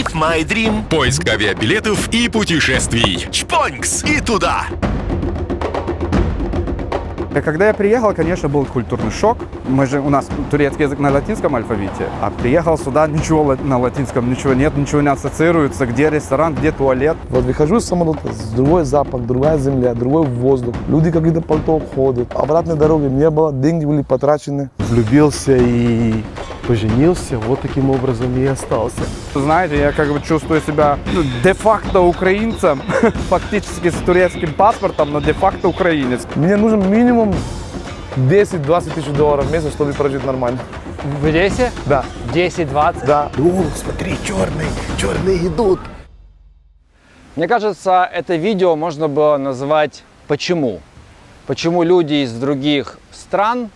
Meet My Dream. Поиск авиабилетов и путешествий. Чпонькс и туда. Когда я приехал, конечно, был культурный шок. У нас турецкий язык на латинском алфавите, а приехал сюда, ничего на латинском, ничего нет, ничего не ассоциируется, где ресторан, где туалет. Вот выхожу из самолета, другой запах, другая земля, другой воздух. Люди какие-то пальто ходят. Обратной дороги не было, деньги были потрачены. Влюбился и поженился, вот таким образом и остался. Знаете, я как бы чувствую себя де-факто украинцем, фактически с турецким паспортом, но де-факто украинец. Мне нужен минимум 10-20 тысяч долларов в месяц, чтобы прожить нормально. В Одессе? Да. 10-20? Да. О, смотри, черные идут. Мне кажется, это видео можно было назвать «Почему?». Почему люди из других стран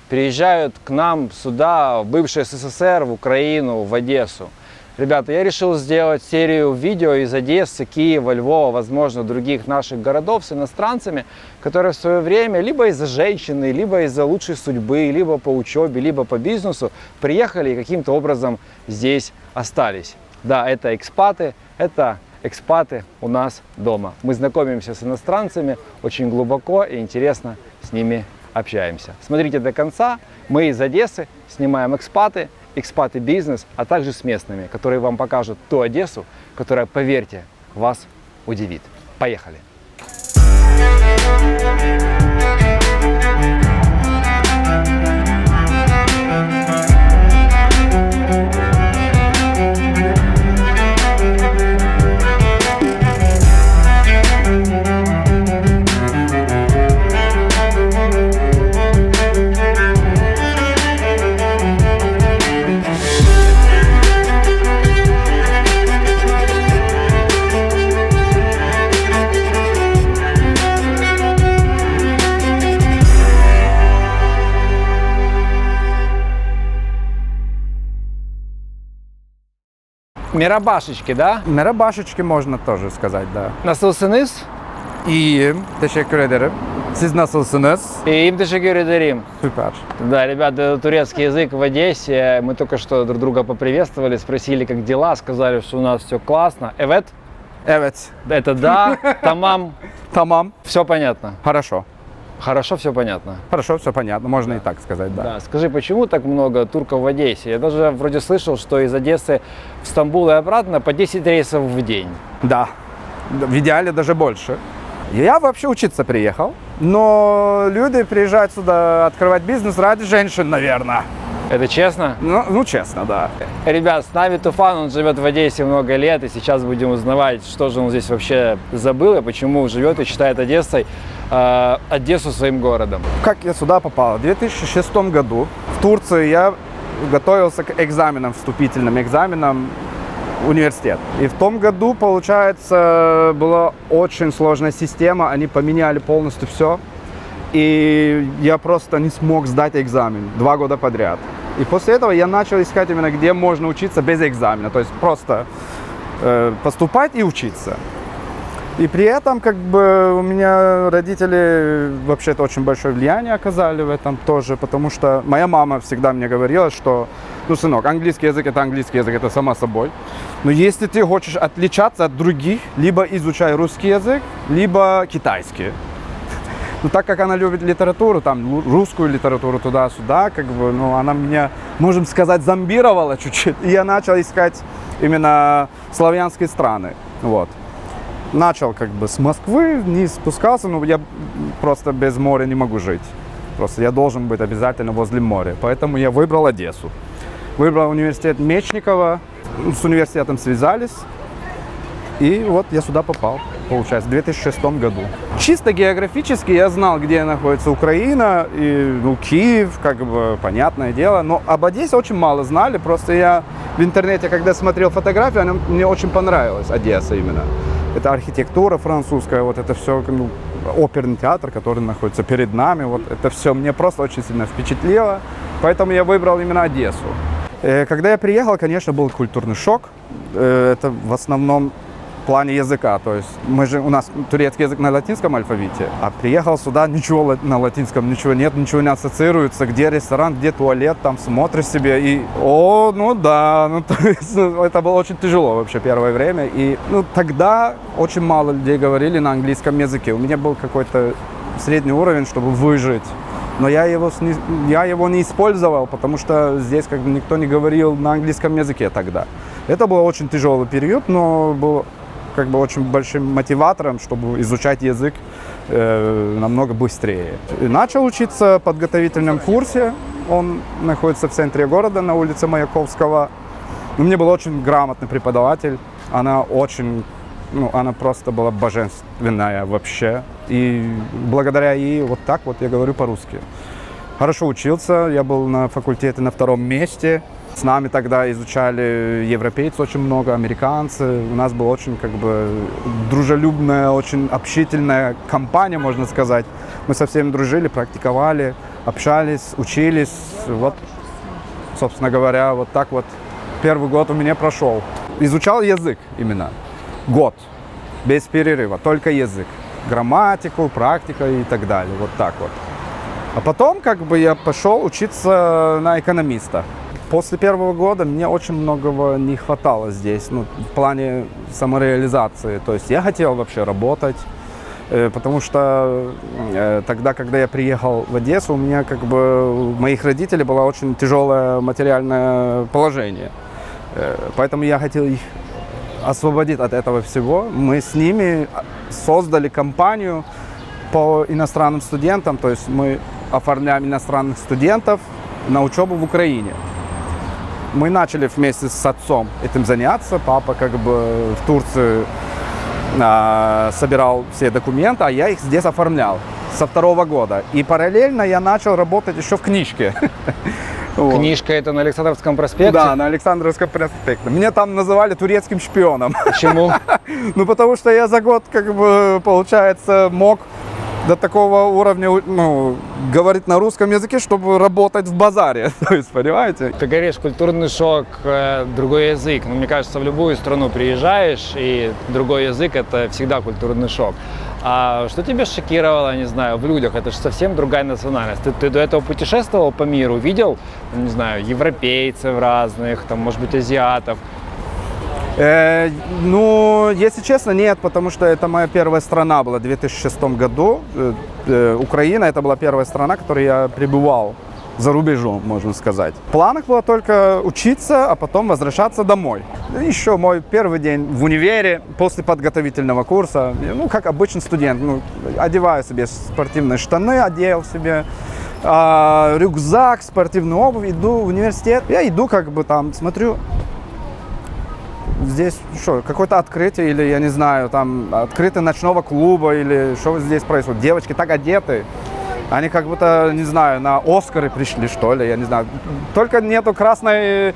приезжают к нам сюда, в бывший СССР, в Украину, в Одессу. Ребята, я решил сделать серию видео из Одессы, Киева, Львова, возможно, других наших городов с иностранцами, которые в свое время либо из-за женщины, либо из-за лучшей судьбы, либо по учебе, либо по бизнесу приехали и каким-то образом здесь остались. Да, это экспаты у нас дома. Мы знакомимся с иностранцами очень глубоко и интересно с ними общаемся. Смотрите до конца. Мы из Одессы снимаем экспаты бизнес, а также с местными, которые вам покажут ту Одессу, которая, поверьте, вас удивит. Поехали! Мирабашечки, да? Merhabaşечки можно тоже сказать, да. Nasılsınız? İyiyim, teşekkür ederim. Siz nasılsınız? И им teşekkür ederim. Супер. Да, ребята, это турецкий язык в Одессе. Мы только что друг друга поприветствовали, спросили, как дела, сказали, что у нас все классно. Evet? Evet. Это да, тамам. Tamam. Все понятно. Хорошо. Хорошо, все понятно. Хорошо, все понятно. Можно и так сказать, да. Да, скажи, почему так много турков в Одессе? Я даже вроде слышал, что из Одессы в Стамбул и обратно по 10 рейсов в день. Да. В идеале даже больше. Я вообще учиться приехал, но люди приезжают сюда открывать бизнес ради женщин, наверное. Это честно? Ну честно, да. Ребят, с нами Туфан, он живет в Одессе много лет, и сейчас будем узнавать, что же он здесь вообще забыл, и почему живет и считает Одессу своим городом. Как я сюда попал? В 2006 году в Турции я готовился к экзаменам, вступительным экзаменам в университет. И в том году, получается, была очень сложная система, они поменяли полностью все. И я просто не смог сдать экзамен 2 года подряд. И после этого я начал искать именно, где можно учиться без экзамена. То есть просто поступать и учиться. И при этом, как бы, у меня родители вообще-то очень большое влияние оказали в этом тоже, потому что моя мама всегда мне говорила, что, ну, сынок, английский язык, это само собой. Но если ты хочешь отличаться от других, либо изучай русский язык, либо китайский. Ну, так как она любит литературу, там, русскую литературу туда-сюда, как бы, ну, она меня, можем сказать, зомбировала чуть-чуть. И я начал искать именно славянские страны, вот. Начал как бы с Москвы, не спускался, но я просто без моря не могу жить. Просто я должен быть обязательно возле моря. Поэтому я выбрал Одессу. Выбрал университет Мечникова, с университетом связались. И вот я сюда попал, получается, в 2006 году. Чисто географически я знал, где находится Украина, и, ну, Киев, как бы, понятное дело. Но об Одессе очень мало знали, просто я в интернете, когда смотрел фотографии, мне очень понравилась Одесса именно. Это архитектура французская, вот это все, ну, оперный театр, который находится перед нами, вот это все мне просто очень сильно впечатлило, поэтому я выбрал именно Одессу. Когда я приехал, конечно, был культурный шок. Это в основном плане языка. То есть у нас турецкий язык на латинском алфавите, а приехал сюда, ничего на латинском, ничего нет, ничего не ассоциируется, где ресторан, где туалет, там смотришь себе и, ну да, ну, то есть, это было очень тяжело вообще первое время. И тогда очень мало людей говорили на английском языке. У меня был какой-то средний уровень, чтобы выжить. Но я его не использовал, потому что здесь как бы никто не говорил на английском языке тогда. Это был очень тяжелый период, но был как бы очень большим мотиватором, чтобы изучать язык намного быстрее. И начал учиться в подготовительном курсе. Он находится в центре города, на улице Маяковского. У меня был очень грамотный преподаватель. Она просто была божественная вообще. И благодаря ей вот так вот я говорю по-русски. Хорошо учился, я был на факультете на 2-м месте. С нами тогда изучали европейцы очень много, американцы. У нас была очень как бы дружелюбная, очень общительная компания, можно сказать. Мы со всеми дружили, практиковали, общались, учились. Вот, собственно говоря, вот так вот первый год у меня прошел. Изучал язык именно. Год. Без перерыва, только язык. Грамматику, практика и так далее. Вот так вот. А потом как бы я пошел учиться на экономиста. После первого года мне очень многого не хватало здесь, в плане самореализации. То есть я хотел вообще работать, потому что тогда, когда я приехал в Одессу, у меня как бы у моих родителей было очень тяжелое материальное положение. Поэтому я хотел их освободить от этого всего. Мы с ними создали компанию по иностранным студентам, то есть мы оформляем иностранных студентов на учебу в Украине. Мы начали вместе с отцом этим заняться. Папа как бы в Турции собирал все документы, а я их здесь оформлял со 2-го года. И параллельно я начал работать еще в книжке. Книжка это на Александровском проспекте? Да, на Александровском проспекте. Меня там называли турецким шпионом. Почему? Потому что я за год, как бы, получается, мог до такого уровня говорить на русском языке, чтобы работать в базаре. То есть, понимаете? Ты говоришь, культурный шок, другой язык. Мне кажется, в любую страну приезжаешь, и другой язык – это всегда культурный шок. А что тебя шокировало, не знаю, в людях? Это же совсем другая национальность. Ты до этого путешествовал по миру, видел, не знаю, европейцев разных, там, может быть, азиатов? Если честно, нет, потому что это моя первая страна была в 2006 году. Украина – это была первая страна, в которой я пребывал за рубежом, можно сказать. В планах было только учиться, а потом возвращаться домой. Еще мой первый день в универе, после подготовительного курса, как обычный студент, одеваю себе спортивные штаны, одел себе рюкзак, спортивную обувь, иду в университет. Я иду, как бы там, смотрю, здесь что, какое-то открытие или, я не знаю, там открытие ночного клуба или что здесь происходит. Девочки так одеты, они как будто, не знаю, на Оскары пришли, что ли, я не знаю. Только нету красной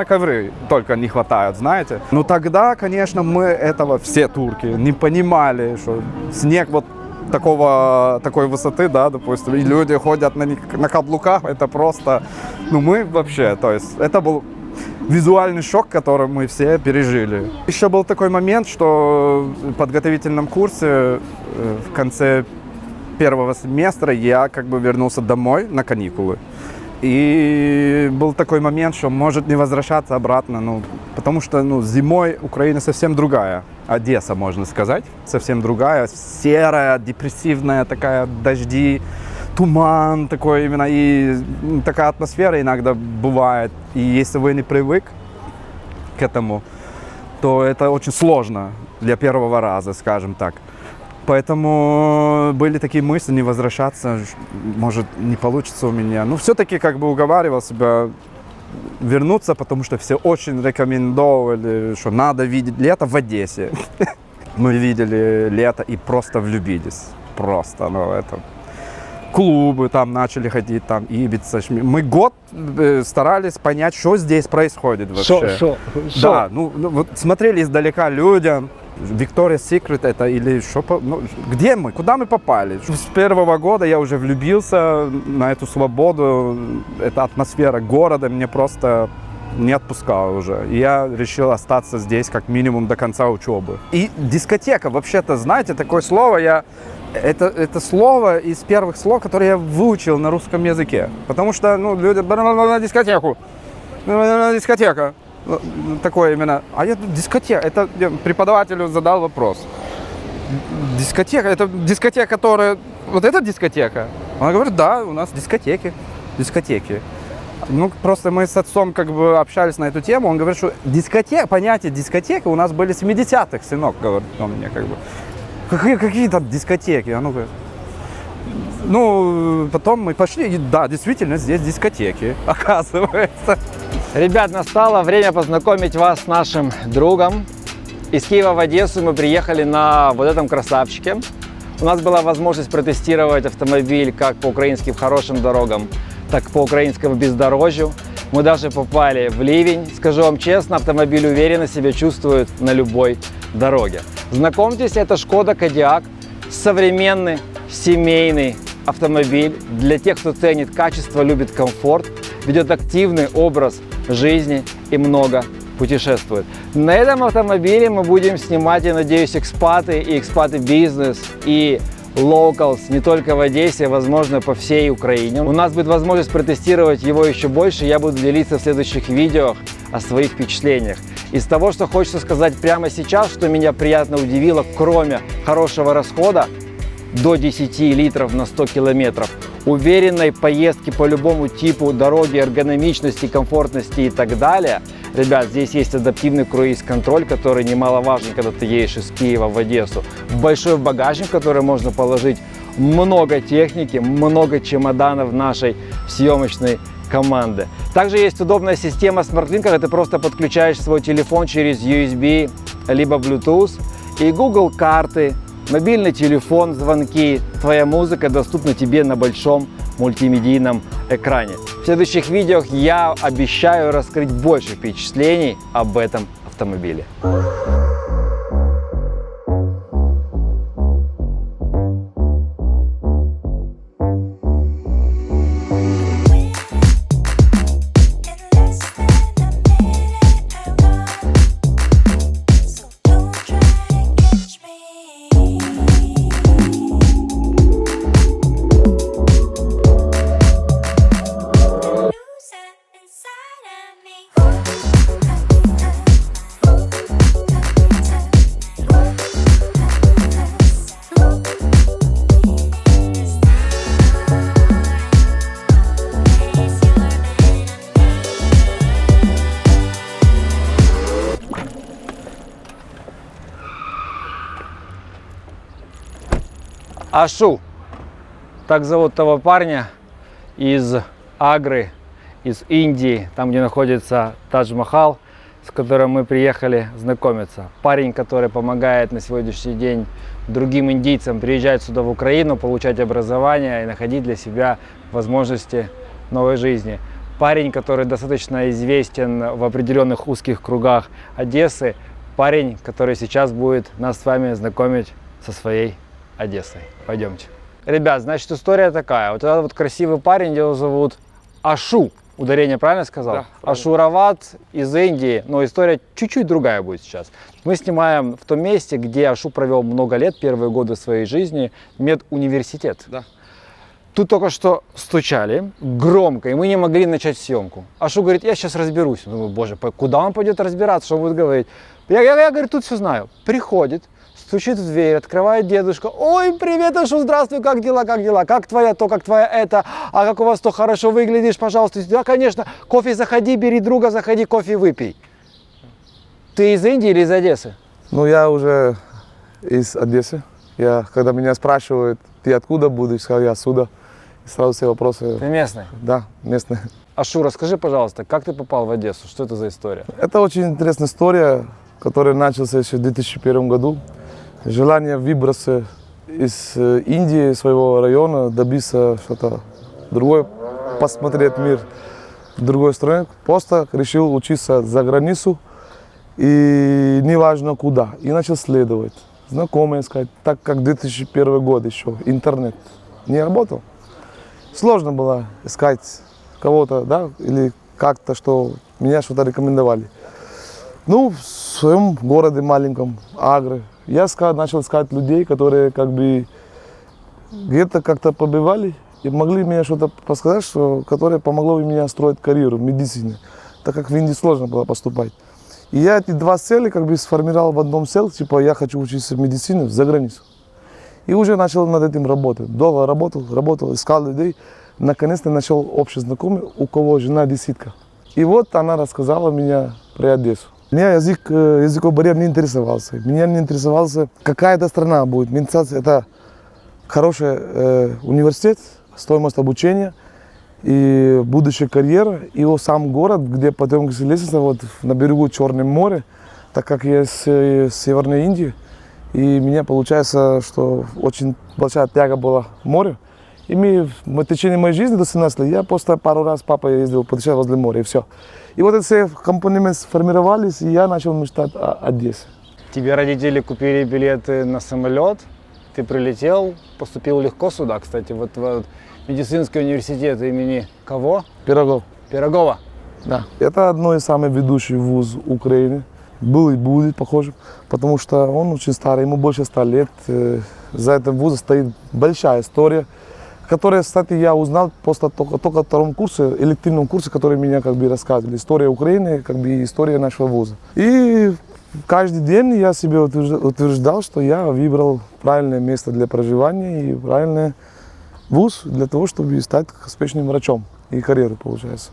ковры, только не хватает, знаете. Тогда, конечно, мы этого, все турки, не понимали, что снег вот такой высоты, да, допустим, и люди ходят на каблуках, это просто, мы вообще, то есть, это был визуальный шок, который мы все пережили. Еще был такой момент, что в подготовительном курсе в конце первого семестра я как бы вернулся домой на каникулы. И был такой момент, что может не возвращаться обратно, потому что зимой Украина совсем другая. Одесса, можно сказать, совсем другая, серая, депрессивная такая, дожди, туман такой именно, и такая атмосфера иногда бывает. И если вы не привык к этому, то это очень сложно для первого раза, скажем так. Поэтому были такие мысли не возвращаться, может не получится у меня. Все-таки как бы уговаривал себя вернуться, потому что все очень рекомендовали, что надо видеть лето в Одессе. Мы видели лето и просто влюбились. Просто, это... Клубы там начали ходить, там Ибица. Мы год старались понять, что здесь происходит вообще. Да, вот смотрели издалека людям. Victoria's Secret это или что? Где мы? Куда мы попали? С первого года я уже влюбился на эту свободу. Эта атмосфера города мне просто не отпускало уже. И я решил остаться здесь как минимум до конца учебы. И дискотека, вообще-то, знаете, такое слово, это слово из первых слов, которые я выучил на русском языке. Потому что, ну, люди, на дискотеку, дискотека. Такое именно. А я дискотека, это я преподавателю задал вопрос. Дискотека, это дискотека, которая, вот эта дискотека? Она говорит, да, у нас дискотеки. Ну, просто мы с отцом как бы общались на эту тему, он говорит, что понятие дискотека у нас были 70-х, сынок, говорит он мне как бы. Какие там дискотеки? А ну-ка. Ну, потом мы пошли, и да, действительно, здесь дискотеки, оказывается. Ребят, настало время познакомить вас с нашим другом. Из Киева в Одессу мы приехали на вот этом красавчике. У нас была возможность протестировать автомобиль как по украинским хорошим дорогам, так и по украинскому бездорожью. Мы даже попали в ливень. Скажу вам честно, автомобиль уверенно себя чувствует на любой дороге. Знакомьтесь, это Шкода Кодиак, современный семейный автомобиль для тех, кто ценит качество, любит комфорт, ведет активный образ жизни и много путешествует. На этом автомобиле мы будем снимать, я надеюсь, экспаты и экспаты-бизнес и locals не только в Одессе, возможно, по всей Украине. У нас будет возможность протестировать его еще больше. Я буду делиться в следующих видео о своих впечатлениях. Из того, что хочется сказать прямо сейчас, что меня приятно удивило, кроме хорошего расхода, до 10 литров на 100 километров, уверенной поездки по любому типу дороги, эргономичности, комфортности и так далее. Ребят, здесь есть адаптивный круиз-контроль, который немаловажен, когда ты едешь из Киева в Одессу. Большой багажник, в который можно положить много техники, много чемоданов нашей съемочной команды. Также есть удобная система SmartLink, когда ты просто подключаешь свой телефон через USB либо Bluetooth, и Google карты, мобильный телефон, звонки, твоя музыка доступна тебе на большом мультимедийном экране. В следующих видео я обещаю раскрыть больше впечатлений об этом автомобиле. Ашу, так зовут того парня из Агры, из Индии, там, где находится Тадж-Махал, с которым мы приехали знакомиться. Парень, который помогает на сегодняшний день другим индийцам приезжать сюда в Украину, получать образование и находить для себя возможности новой жизни. Парень, который достаточно известен в определенных узких кругах Одессы. Парень, который сейчас будет нас с вами знакомить со своей Одессой. Пойдемте. Ребят, значит, история такая. Вот этот вот красивый парень, его зовут Ашу. Ударение правильно сказал? Да, правильно. Ашурават из Индии. Но история чуть-чуть другая будет сейчас. Мы снимаем в том месте, где Ашу провел много лет, первые годы своей жизни, медуниверситет. Да. Тут только что стучали громко, и мы не могли начать съемку. Ашу говорит, я сейчас разберусь. Я думаю, боже, куда он пойдет разбираться, что он будет говорить? Я говорю, тут все знаю. Приходит, стучит в дверь, открывает дедушка. Ой, привет, Ашу, здравствуй, как дела, как дела? Как твоя то, как твоя это? А как у вас то хорошо выглядишь, пожалуйста. Да, конечно, кофе заходи, бери друга, заходи, кофе выпей. Ты из Индии или из Одессы? Ну, я уже из Одессы. Когда меня спрашивают, ты откуда будешь, сказал, я отсюда. И сразу все вопросы. Ты местный? Да, местный. Ашу, расскажи, пожалуйста, как ты попал в Одессу? Что это за история? Это очень интересная история, которая началась еще в 2001 году. Желание выбраться из Индии, своего района, добиться что-то другое, посмотреть мир в другой стране. Просто решил учиться за границу, и неважно куда. И начал следовать, знакомые искать, так как 2001 год еще, интернет не работал. Сложно было искать кого-то, да, или как-то, что меня что-то рекомендовали. Ну, в своем городе маленьком, Агры, я начал искать людей, которые как бы где-то как-то побывали и могли мне что-то подсказать, которое помогло мне строить карьеру в медицине, так как в Индии сложно было поступать. И я эти два цели как бы сформировал в одном цель, типа я хочу учиться в медицине за границу. И уже начал над этим работать. Долго работал, искал людей. Наконец-то нашел общий знакомый, у кого жена десятка. И вот она рассказала мне про Одессу. Меня языковой барьер не интересовался. Меня не интересовался, какая это страна будет. Медицина – это хороший университет, стоимость обучения и будущая карьера. И сам город, где Потемкинская лестница, вот на берегу Черного моря, так как я с Северной Индии. И меня получается, что очень большая тяга была к морю. И в течение моей жизни до 17 лет я просто пару раз с папой ездил путешествовать возле моря, и все. И вот эти все компоненты сформировались, и я начал мечтать о Одессе. Тебе родители купили билеты на самолет, ты прилетел, поступил легко сюда, кстати, вот в медицинский университет имени кого? Пирогов. Пирогова. Да. Это одно из самых ведущих вузов Украины. Был и будет, похоже, потому что он очень старый, ему больше 100 лет. За этим вузом стоит большая история, которую, кстати, я узнал просто только во втором курсе, элективном курсе, который меня как бы рассказывали. История Украины, как бы история нашего вуза. И каждый день я себе утверждал, что я выбрал правильное место для проживания и правильный вуз для того, чтобы стать успешным врачом и карьеру, получается.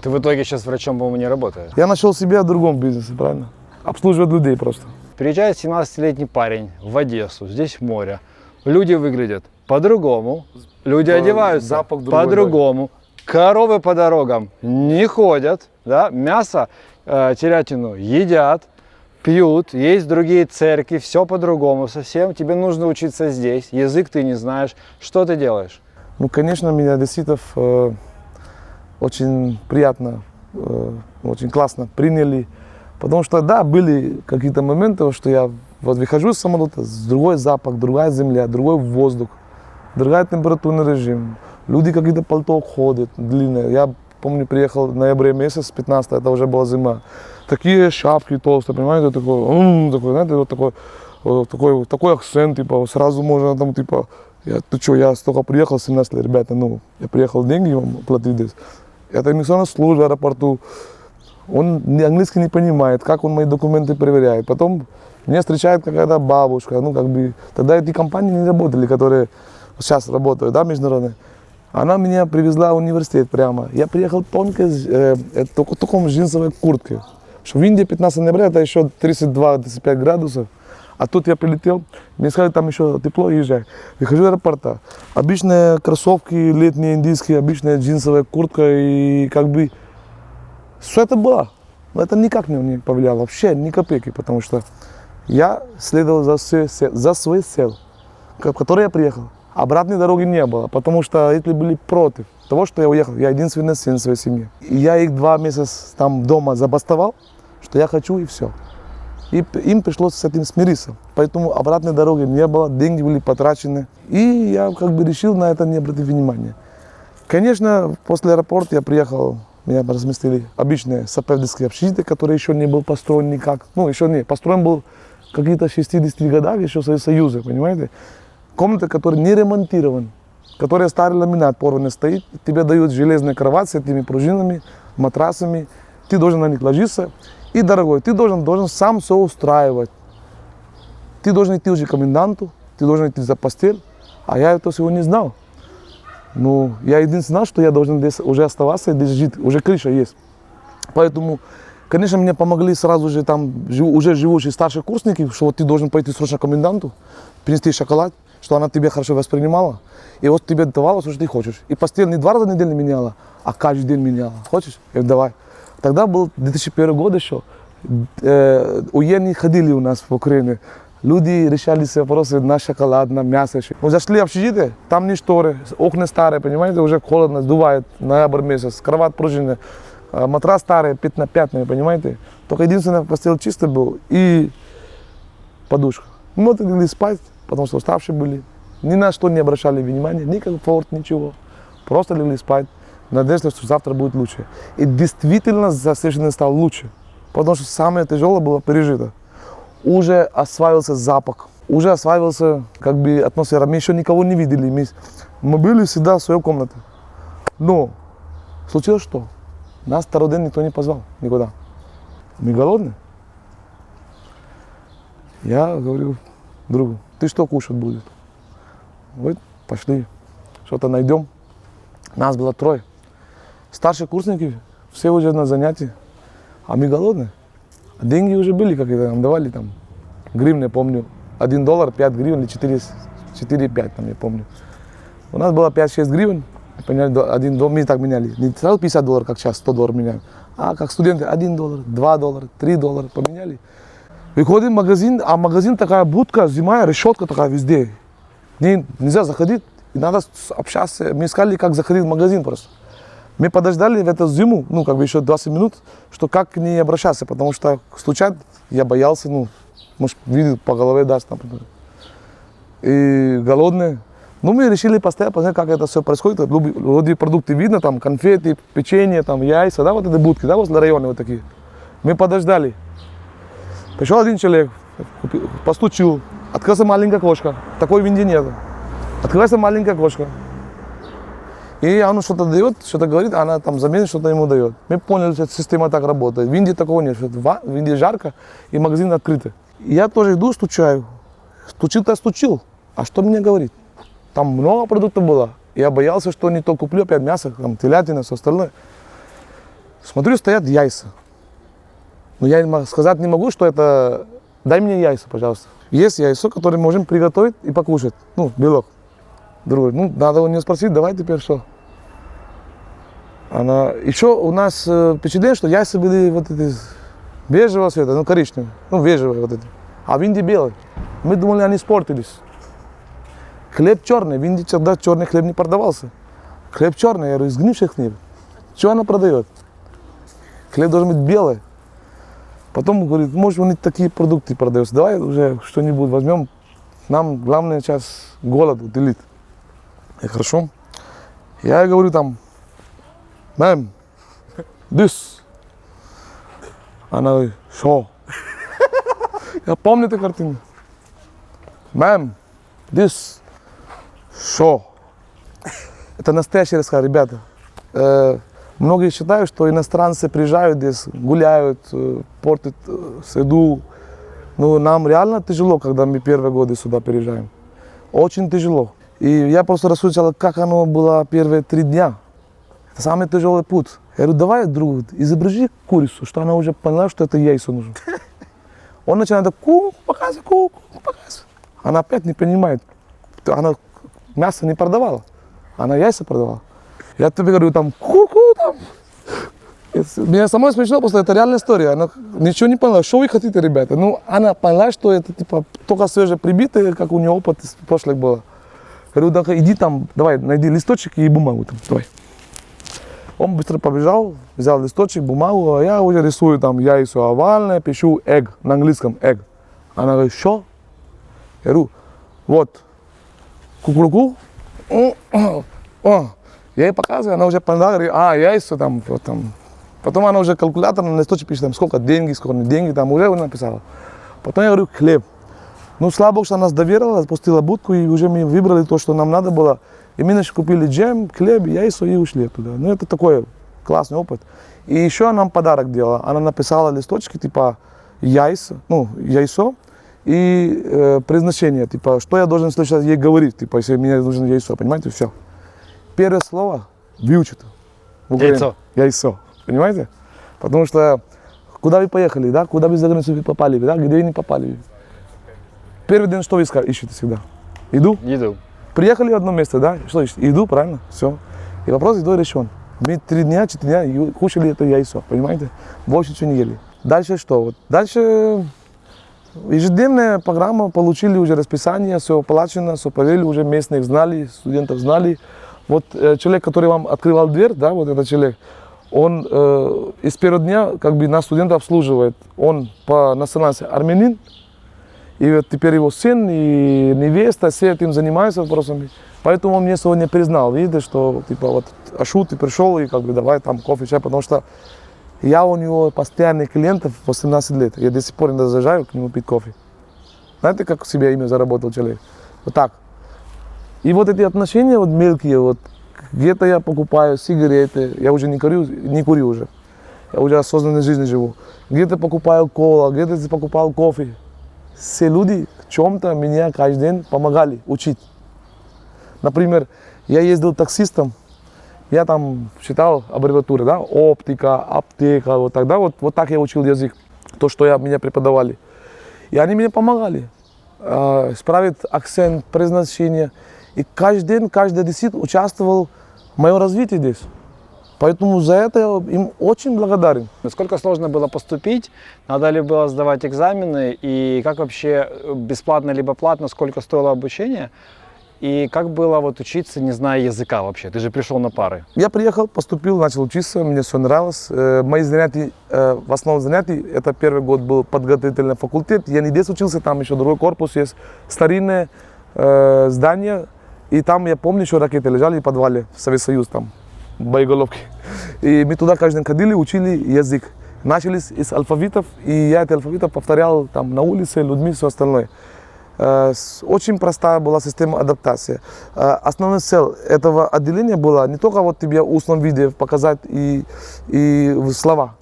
Ты в итоге сейчас врачом, по-моему, не работаешь. Я нашел себя в другом бизнесе, правильно? Обслуживать людей просто. Приезжает 17-летний парень в Одессу, здесь море. Люди выглядят по-другому, люди одеваются запах другой, по-другому, коровы по дорогам не ходят, да? Мясо, телятину едят, пьют, есть другие церкви, все по-другому совсем. Тебе нужно учиться здесь, язык ты не знаешь. Что ты делаешь? Ну, конечно, меня действительно очень приятно, очень классно приняли. Потому что, да, были какие-то моменты, что я вот выхожу из самолета, другой запах, другая земля, другой воздух, другой температурный режим. Люди какие-то пальто ходят длинные. Я помню, приехал в ноябре месяц, 15, это уже была зима. Такие шапки толстые, понимаете, такой, знаете, вот такой акцент, типа, сразу можно там, типа, ты что, я столько приехал, 17 лет, ребята, ну, я приехал, деньги вам платить здесь. Это иммиграционная служба в аэропорту. Он английский не понимает, как он мои документы проверяет. Потом меня встречает какая-то бабушка, ну, как бы, тогда эти компании не работали, которые сейчас работают, да, международные. Она меня привезла в университет прямо. Я приехал только в джинсовой куртке. В Индии 15 ноября это еще 32-35 градусов. А тут я прилетел, мне сказали, там еще тепло, езжай. Выхожу из аэропорта. Обычные кроссовки летние индийские, обычная джинсовая куртка и как бы все это было. Но это никак не повлияло, вообще ни копейки, потому что я следовал за своей целью, к которой я приехал. Обратной дороги не было, потому что эти были против того, что я уехал. Я единственный сын своей семьи. И я их 2 месяца там дома забастовал, что я хочу и все. И им пришлось с этим смириться. Поэтому обратной дороги не было, деньги были потрачены. И я как бы решил на это не обратить внимания. Конечно, после аэропорта я приехал, меня разместили обычные сопроводительские общежития, которые еще не был построен никак. Ну, еще не, построен был в каких-то 60 годах еще Союза, понимаете? Комната, которая не ремонтирована, которая старый ламинат порванный стоит. Тебе дают железные кровати с этими пружинами, матрасами. Ты должен на них ложиться. И, дорогой, ты должен сам все устраивать. Ты должен идти уже к коменданту, ты должен идти за постель. А я это всего не знал. Ну, я единственное знал, что я должен здесь уже оставаться и здесь жить. Уже крыша есть. Поэтому, конечно, мне помогли сразу же там уже живущие старшие курсники, что вот ты должен пойти срочно к коменданту, принести шоколад, что она тебя хорошо воспринимала. И вот тебе давала все, что ты хочешь. И постель не 2 раза в неделю меняла, а каждый день меняла. Хочешь? Я говорю, давай. Тогда был 2001 год еще. Военные ходили у нас в Украине. Люди решали все вопросы на шоколад, на мясо. Мы зашли в общежитие, там не шторы, окна старые, понимаете, уже холодно, сдувает, ноябрь месяц, кровать пружинная, матрас старый, пятна, понимаете. Только единственное, постель чистый был и подушка. Мы легли спать, потому что уставшие были. Ни на что не обращали внимания, ни комфорт, ничего. Просто легли спать. надежда, что завтра будет лучше. И действительно за следующий день стал лучше, потому что самое тяжелое было пережито. Уже осваивался запах, уже осваивался как бы атмосфера. Мы еще никого не видели, мы были всегда в своей комнате. Но случилось что? Нас второй день никто не позвал никуда. Мы голодны. Я говорю другу, ты что кушать будешь? Вот, пошли, что-то найдем. Нас было 3. Старшие курсники, все уже на занятии, а мы голодные. А деньги уже были, как это нам давали, там, гривны, помню, $1, 5 гривен или 4-5, там, я помню. У нас было 5-6 гривен, поменяли $1, мы так меняли. Не сразу $50, как сейчас, $100 меняем, а как студенты $1, $2, $3 поменяли. Выходим в магазин, а магазин такая будка, зима, решетка такая везде. Нельзя заходить, и надо общаться. Мы искали, как заходить в магазин просто. Мы подождали в эту зиму, ну, как бы еще 20 минут, что как не обращаться, потому что случайно я боялся, ну, может, видел по голове даст, например. И голодные. Ну, мы решили посмотреть, как это все происходит. Вроде продукты видно, там, конфеты, печенье, там, яйца, да, вот эти будки, да, возле района вот такие. Мы подождали. Пришел один человек, постучил, открылась маленькая окошко, такой в Индии нет. Открывается маленькая окошко. И он что-то дает, что-то говорит, она там заменит, что-то ему дает. Мы поняли, что система так работает. В Индии такого нет, в Индии жарко и магазин открытый. И я тоже иду, стучаю. Стучил-то стучил, а что мне говорит? Там много продуктов было. Я боялся, что не то куплю, опять мясо, там, телятина, все остальное. Смотрю, стоят яйца. Но я сказать не могу, что это... Дай мне яйца, пожалуйста. Есть яйцо, которое мы можем приготовить и покушать. Ну, белок. Другой. Ну, надо у нее спросить, давай теперь что? Она... Еще у нас впечатление, что яйца были вот эти бежевого цвета, ну, коричневые. Ну, бежевые вот эти. А в Индии белые. Мы думали, они испортились. Хлеб черный. В Индии тогда черный хлеб не продавался. Хлеб черный. Я говорю, изгнивший хлеб. Что она продает? Хлеб должен быть белый. Потом говорит, может, у них такие продукты продаются. Давай уже что-нибудь возьмем. Нам главное сейчас голод уделить. И хорошо. Я говорю там, мэм, this. Она говорит, что? Я помню эту картину. Мэм, this. Что? Это настоящий рассказ, ребята. Многие считают, что иностранцы приезжают здесь, гуляют, портят среду. Но нам реально тяжело, когда мы первые годы сюда переезжаем. Очень тяжело. И я просто рассуждал, как оно было первые 3 дня. Это самый тяжелый путь. Я говорю, давай, друг, изображи курицу, что она уже поняла, что это яйцо нужно. Он начинает показывать, показывать. Она опять не понимает. Она мясо не продавала, она яйца продавала. Я тебе говорю, там, там. Меня самой смешно, просто это реальная история. Она ничего не поняла, что вы хотите, ребята. Ну, она поняла, что это типа только свеже прибитое, как у нее опыт из прошлых было. Я говорю, да, иди там, давай, найди листочек и бумагу там, давай. Он быстро побежал, взял листочек, бумагу, а я уже рисую там яйцо овальное, пишу egg, на английском egg. Она говорит, что? Я говорю, вот, кукуруку. Я ей показываю, она уже поняла, говорит, яйцо там, вот там. Потом она уже калькулятор на листочек пишет, там, сколько деньги, там уже написала. Потом я говорю, хлеб. Ну, слава богу, что она нас доверила, запустила будку, и уже мы выбрали то, что нам надо было. И мы купили джем, хлеб, яйцо и ушли туда. Ну, это такой классный опыт. И еще нам подарок делала. Она написала листочки, типа, яйцо и предназначение, типа, что я должен сейчас ей говорить, типа, если мне нужно яйцо, понимаете, все. Первое слово выучит. Яйцо. Яйцо, понимаете? Потому что куда вы поехали, да, куда вы за границу попали, да, где вы не попали. Первый день что вы ищете всегда? Еду? Еду. Приехали в одно место, да, что ищете? Еду, правильно, все. И вопрос едой решен. Мы 3 дня, 4 дня кушали это яйцо, понимаете? Больше ничего не ели. Дальше что? Вот дальше ежедневная программа, получили уже расписание, все оплачено, все проверили, уже местных знали, студентов знали. Вот человек, который вам открывал дверь, да, вот этот человек, он из первого дня как бы нас студентов обслуживает. Он по национальности армянин, и вот теперь его сын и невеста, все этим занимаются вопросами. Поэтому он мне сегодня признал, видишь, что типа вот Ашу, ты пришел и как бы давай там кофе, чай, потому что я у него постоянный клиент 18 лет. Я до сих пор иногда заезжаю к нему пить кофе. Знаете, как себе имя заработал человек? Вот так. И вот эти отношения вот мелкие, вот где-то я покупаю сигареты, я уже не курю уже. Я уже осознанной жизнью живу. Где-то покупаю кола, где-то покупал кофе. Все люди в чем-то меня каждый день помогали учить. Например, я ездил таксистом, я там читал аббревиатуры, да, оптика, аптека, вот тогда вот так я учил язык, то, что меня преподавали. И они мне помогали исправить акцент, произношение. И каждый день, каждый одессит участвовал в моем развитии здесь. Поэтому за это я им очень благодарен. Насколько сложно было поступить? Надо ли было сдавать экзамены? И как вообще, бесплатно либо платно, сколько стоило обучение? И как было вот учиться, не зная языка вообще? Ты же пришел на пары. Я приехал, поступил, начал учиться, мне все нравилось. Мои занятия, в основном занятий, это первый год был подготовительный факультет. Я не здесь учился, там еще другой корпус есть, старинное здание. И там, я помню, еще ракеты лежали в подвале, в Советский Союз, там, боеголовки. И мы туда каждый день ходили, учили язык. Начались из алфавитов, и я эти алфавиты повторял там на улице, людьми, все остальное. Очень простая была система адаптации. Основная цель этого отделения была не только вот тебе в устном виде показать и слова.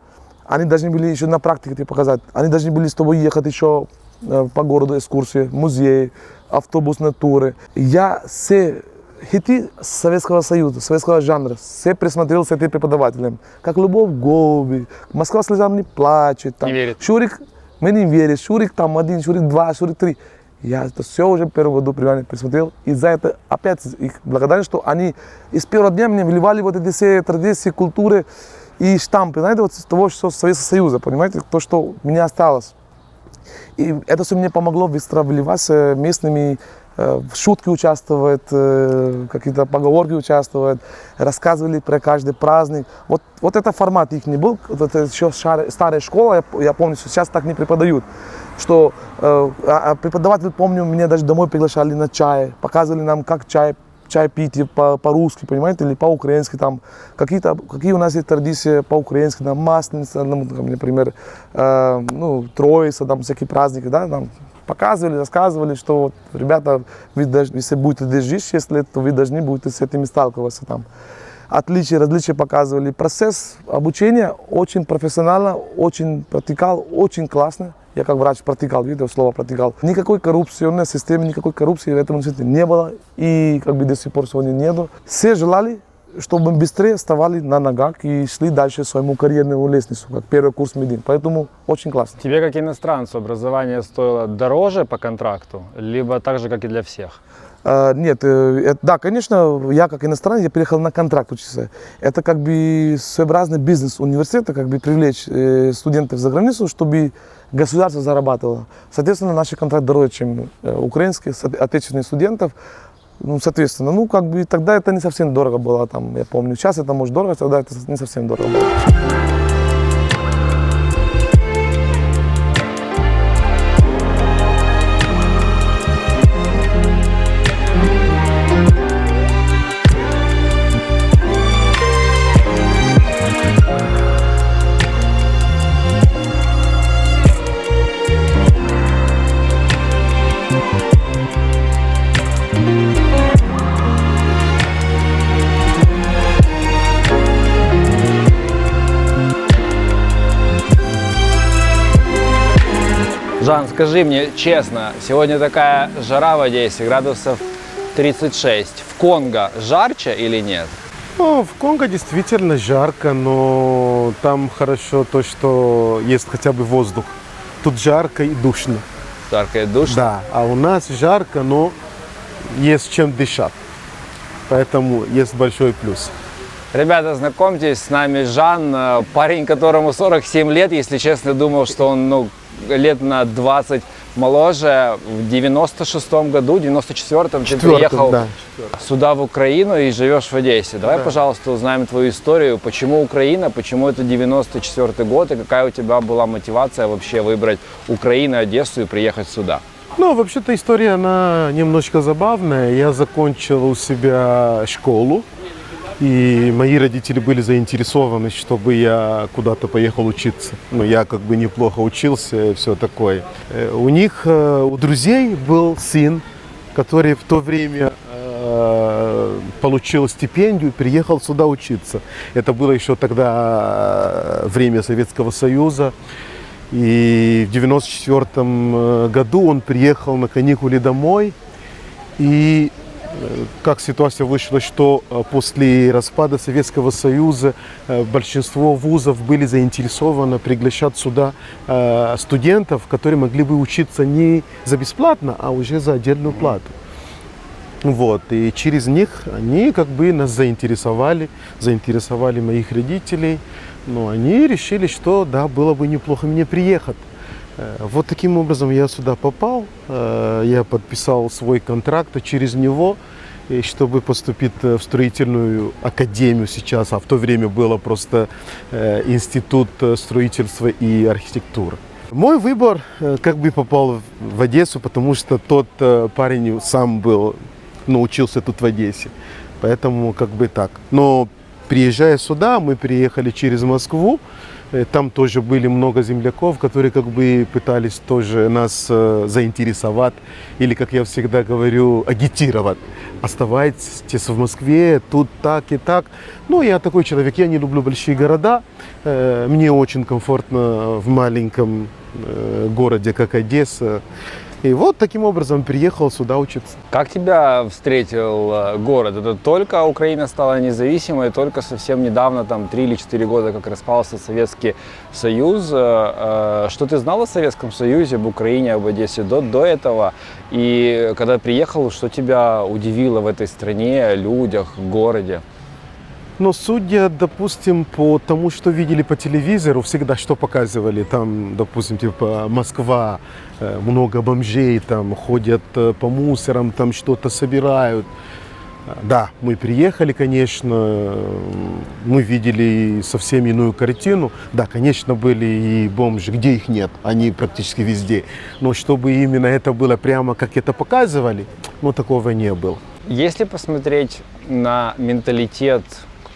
Они должны были еще на практике тебе показать. Они должны были с тобой ехать еще по городу, экскурсии, музеи, автобусные туры. Я все хиты Советского Союза, советского жанра, все присмотрел с этим преподавателем. Как «Любовь голуби», «Москва слезам не плачет», там, Не верит. «Шурик», мы не верим, «Шурик» там 1, «Шурик» 2, «Шурик» 3. Я это все уже в первом году примерно присмотрел. И за это опять их благодарен, что они из первого дня мне вливали вот эти все традиции, культуры и штампы, знаете, вот с того, что Советского Союза, понимаете, то, что у меня осталось. И это все мне помогло быстро вливаться местными, в шутки участвовать, какие-то поговорки участвовать, рассказывали про каждый праздник. Вот это формат их не был, это еще старая школа, я помню, что сейчас так не преподают. Что преподаватель, помню, меня даже домой приглашали на чай, показывали нам, как чай пить по-русски, понимаете, или по-украински, там, какие у нас есть традиции по-украински, там, Масленица, например, Троица, там, всякие праздники, да, там, показывали, рассказывали, что, вот, ребята, вы должны, если будете здесь жить 6 лет, то вы должны будете с этими сталкиваться, там. Различия показывали. Процесс обучения очень профессионально, очень протекал, очень классно. Я как врач протекал, видел слово протекал. Никакой коррупционной системы, никакой коррупции в этом университете не было. И как бы до сих пор сегодня нету. Все желали, чтобы мы быстрее вставали на ногах и шли дальше своему карьерному лестницу, как первый курс МИДИН. Поэтому очень классно. Тебе, как иностранцу, образование стоило дороже по контракту, либо так же, как и для всех? Нет, да, конечно, я как иностранец, я переехал на контракт учиться. Это как бы своеобразный бизнес университета, как бы привлечь студентов за границу, чтобы государство зарабатывало. Соответственно, наш контракт дороже, чем украинских, отечественных студентов. Ну, соответственно, ну, как бы тогда это не совсем дорого было, там, я помню. Сейчас это может дорого, тогда это не совсем дорого было. Жан, скажи мне честно, сегодня такая жара в Одессе, градусов 36. В Конго жарче или нет? Ну, в Конго действительно жарко, но там хорошо то, что есть хотя бы воздух. Тут жарко и душно. Жарко и душно? Да, а у нас жарко, но есть чем дышать. Поэтому есть большой плюс. Ребята, знакомьтесь, с нами Жан, парень, которому 47 лет, если честно, думал, что он лет на 20 моложе. В 96-м году, 94-м ты приехал сюда, в Украину, и живешь в Одессе. Давай, пожалуйста, узнаем твою историю. Почему Украина, почему это 94-й год, и какая у тебя была мотивация вообще выбрать Украину, Одессу и приехать сюда? Ну, вообще-то история, она немножко забавная. Я закончил у себя школу, и мои родители были заинтересованы, чтобы я куда-то поехал учиться. Ну, я как бы неплохо учился и все такое. У них, у друзей был сын, который в то время получил стипендию и приехал сюда учиться. Это было еще тогда время Советского Союза. И в 1994 году он приехал на каникулы домой. И как ситуация вышла, что после распада Советского Союза большинство вузов были заинтересованы приглашать сюда студентов, которые могли бы учиться не за бесплатно, а уже за отдельную плату. Вот, и через них они как бы нас заинтересовали моих родителей. Но они решили, что да, было бы неплохо мне приехать. Вот таким образом я сюда попал. Я подписал свой контракт через него, чтобы поступить в строительную академию сейчас. А в то время было просто институт строительства и архитектуры. Мой выбор как бы попал в Одессу, потому что тот парень сам учился тут в Одессе. Поэтому как бы так. Но приезжая сюда, мы приехали через Москву. Там тоже были много земляков, которые как бы пытались тоже нас заинтересовать. Или, как я всегда говорю, агитировать. Оставайтесь в Москве, тут так и так. Ну, я такой человек, я не люблю большие города. Мне очень комфортно в маленьком городе, как Одесса. И вот таким образом приехал сюда учиться. Как тебя встретил город? Это только Украина стала независимой, только совсем недавно, там 3 или 4 года, как распался Советский Союз. Что ты знал о Советском Союзе, об Украине, об Одессе до этого? И когда приехал, что тебя удивило в этой стране, людях, городе? Но судя, допустим, по тому, что видели по телевизору, всегда что показывали, там, допустим, типа Москва, много бомжей, там ходят по мусорам, там что-то собирают. Да, мы приехали, конечно, мы видели совсем иную картину. Да, конечно, были и бомжи, где их нет, они практически везде. Но чтобы именно это было прямо, как это показывали, такого не было. Если посмотреть на менталитет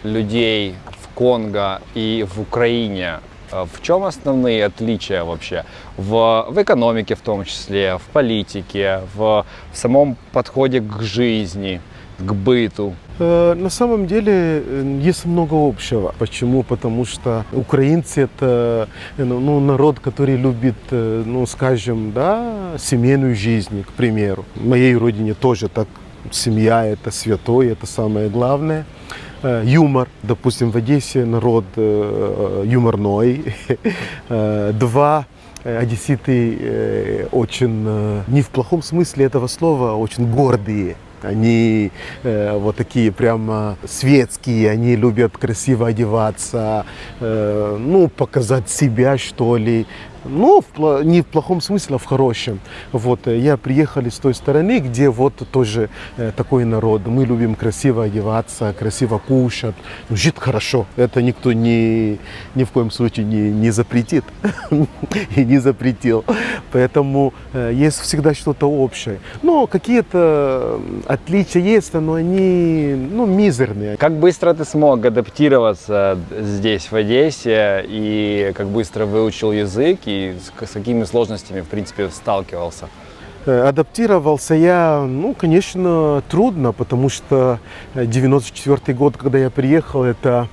людей в Конго и в Украине, в чем основные отличия вообще? В экономике в том числе, в политике, в самом подходе к жизни, к быту? На самом деле есть много общего. Почему? Потому что украинцы это народ, который любит, скажем, семейную жизнь, к примеру. В моей родине тоже так. Семья это святое, это самое главное. Юмор, допустим, в Одессе народ юморной. Два, одесситы очень, не в плохом смысле этого слова, очень гордые. Они вот такие прямо светские, они любят красиво одеваться, показать себя, что ли. Не в плохом смысле, а в хорошем. Вот, я приехал с той стороны, где вот тоже такой народ. Мы любим красиво одеваться, красиво кушать. Жить хорошо. Это никто ни в коем случае не запретит. И не запретил. Поэтому есть всегда что-то общее. Но какие-то отличия есть, но они мизерные. Как быстро ты смог адаптироваться здесь, в Одессе, и как быстро выучил язык, и с какими сложностями, в принципе, сталкивался? Адаптировался я, конечно, трудно, потому что 94-й год, когда я приехал, это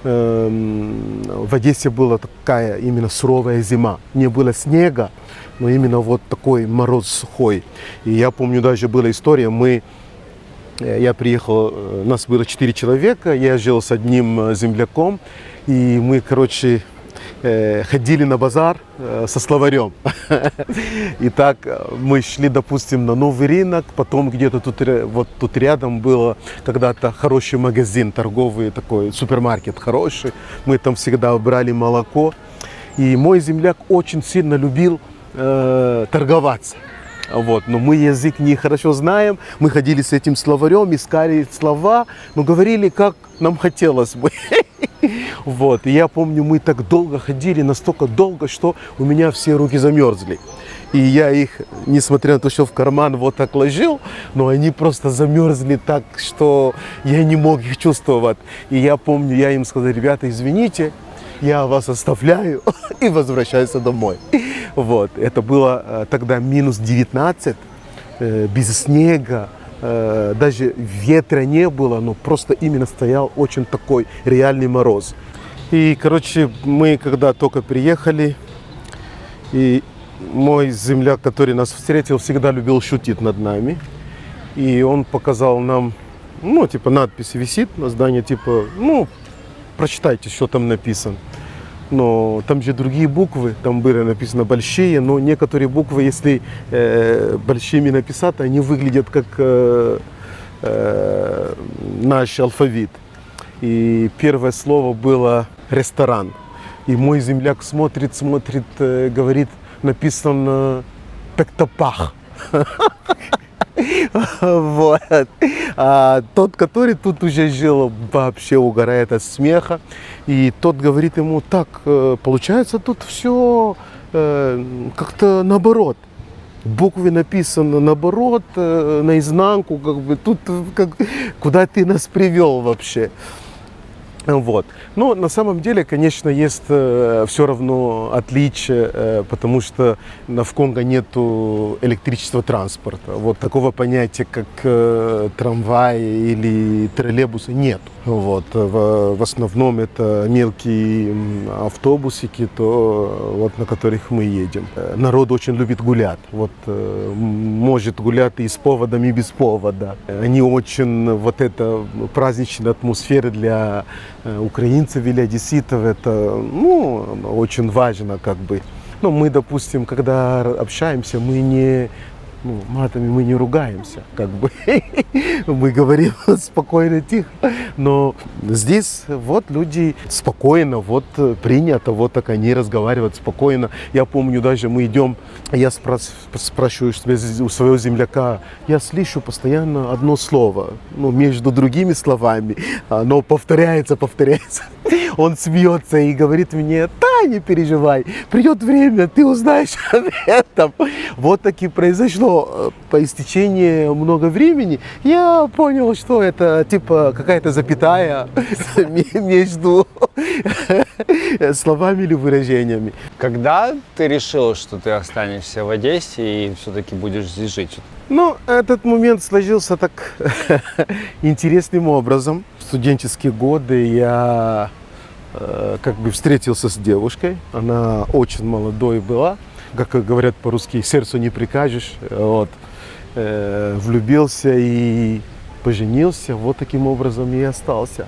в Одессе была такая именно суровая зима. Не было снега, но именно вот такой мороз сухой. И я помню, даже была история, я приехал, нас было 4 человека, я жил с одним земляком, и мы, ходили на базар со словарем. И так мы шли, допустим, на новый рынок, потом где-то тут рядом был когда-то хороший магазин, торговый такой, супермаркет хороший. Мы там всегда брали молоко. И мой земляк очень сильно любил торговаться. Вот. Но мы язык не хорошо знаем, мы ходили с этим словарем, искали слова, но говорили, как нам хотелось бы. Вот. И я помню, мы так долго ходили, настолько долго, что у меня все руки замерзли. И я их, несмотря на то, что в карман вот так ложил, но они просто замерзли так, что я не мог их чувствовать. И я помню, я им сказал: ребята, извините, я вас оставляю и возвращаюсь домой. Вот. Это было тогда минус 19, без снега, даже ветра не было, но просто именно стоял очень такой реальный мороз. И, короче, мы когда только приехали, и мой земляк, который нас встретил, всегда любил шутить над нами. И он показал нам, ну, типа, надпись висит на здании, типа, ну, прочитайте, что там написано. Но там же другие буквы, там были написаны большие, но некоторые буквы, если большими написать, они выглядят как наш алфавит. И первое слово было «ресторан». И мой земляк смотрит, говорит, написано «пектопах». Вот. А тот, который тут уже жил, вообще угорает от смеха. И тот говорит ему: так, получается, тут все как-то наоборот. Буквы написаны наоборот, наизнанку, как бы тут куда ты нас привел вообще. Вот. Но на самом деле, конечно, есть все равно отличие, потому что в Конго нету электрического транспорта. Вот такого понятия, как трамвай или троллейбусы, нет. Вот. В основном это мелкие автобусики, то, вот, на которых мы едем. Народ очень любит гулять. Вот, может гулять и с поводом, и без повода. Они очень, вот эта праздничная атмосфера для украинцев или одесситов, это, ну, очень важно, как бы. Но мы, допустим, когда общаемся, мы не, ну, матами мы не ругаемся, как бы. Мы говорим спокойно, тихо. Но здесь вот люди спокойно, вот принято, вот так они разговаривают спокойно. Я помню, даже мы идем, я спрашиваю у своего земляка, я слышу постоянно одно слово, ну, между другими словами, оно повторяется. Он смеется и говорит мне: да, не переживай, придет время, ты узнаешь об этом. Вот так и произошло. По истечении много времени я понял, что это типа какая-то запятая между словами или выражениями. Когда ты решил, что ты останешься в Одессе и все-таки будешь здесь жить? Ну, этот момент сложился так интересным образом. В студенческие годы я как бы встретился с девушкой. Она очень молодой была. Как говорят по-русски, сердцу не прикажешь. Вот. Влюбился и поженился. Вот таким образом и остался.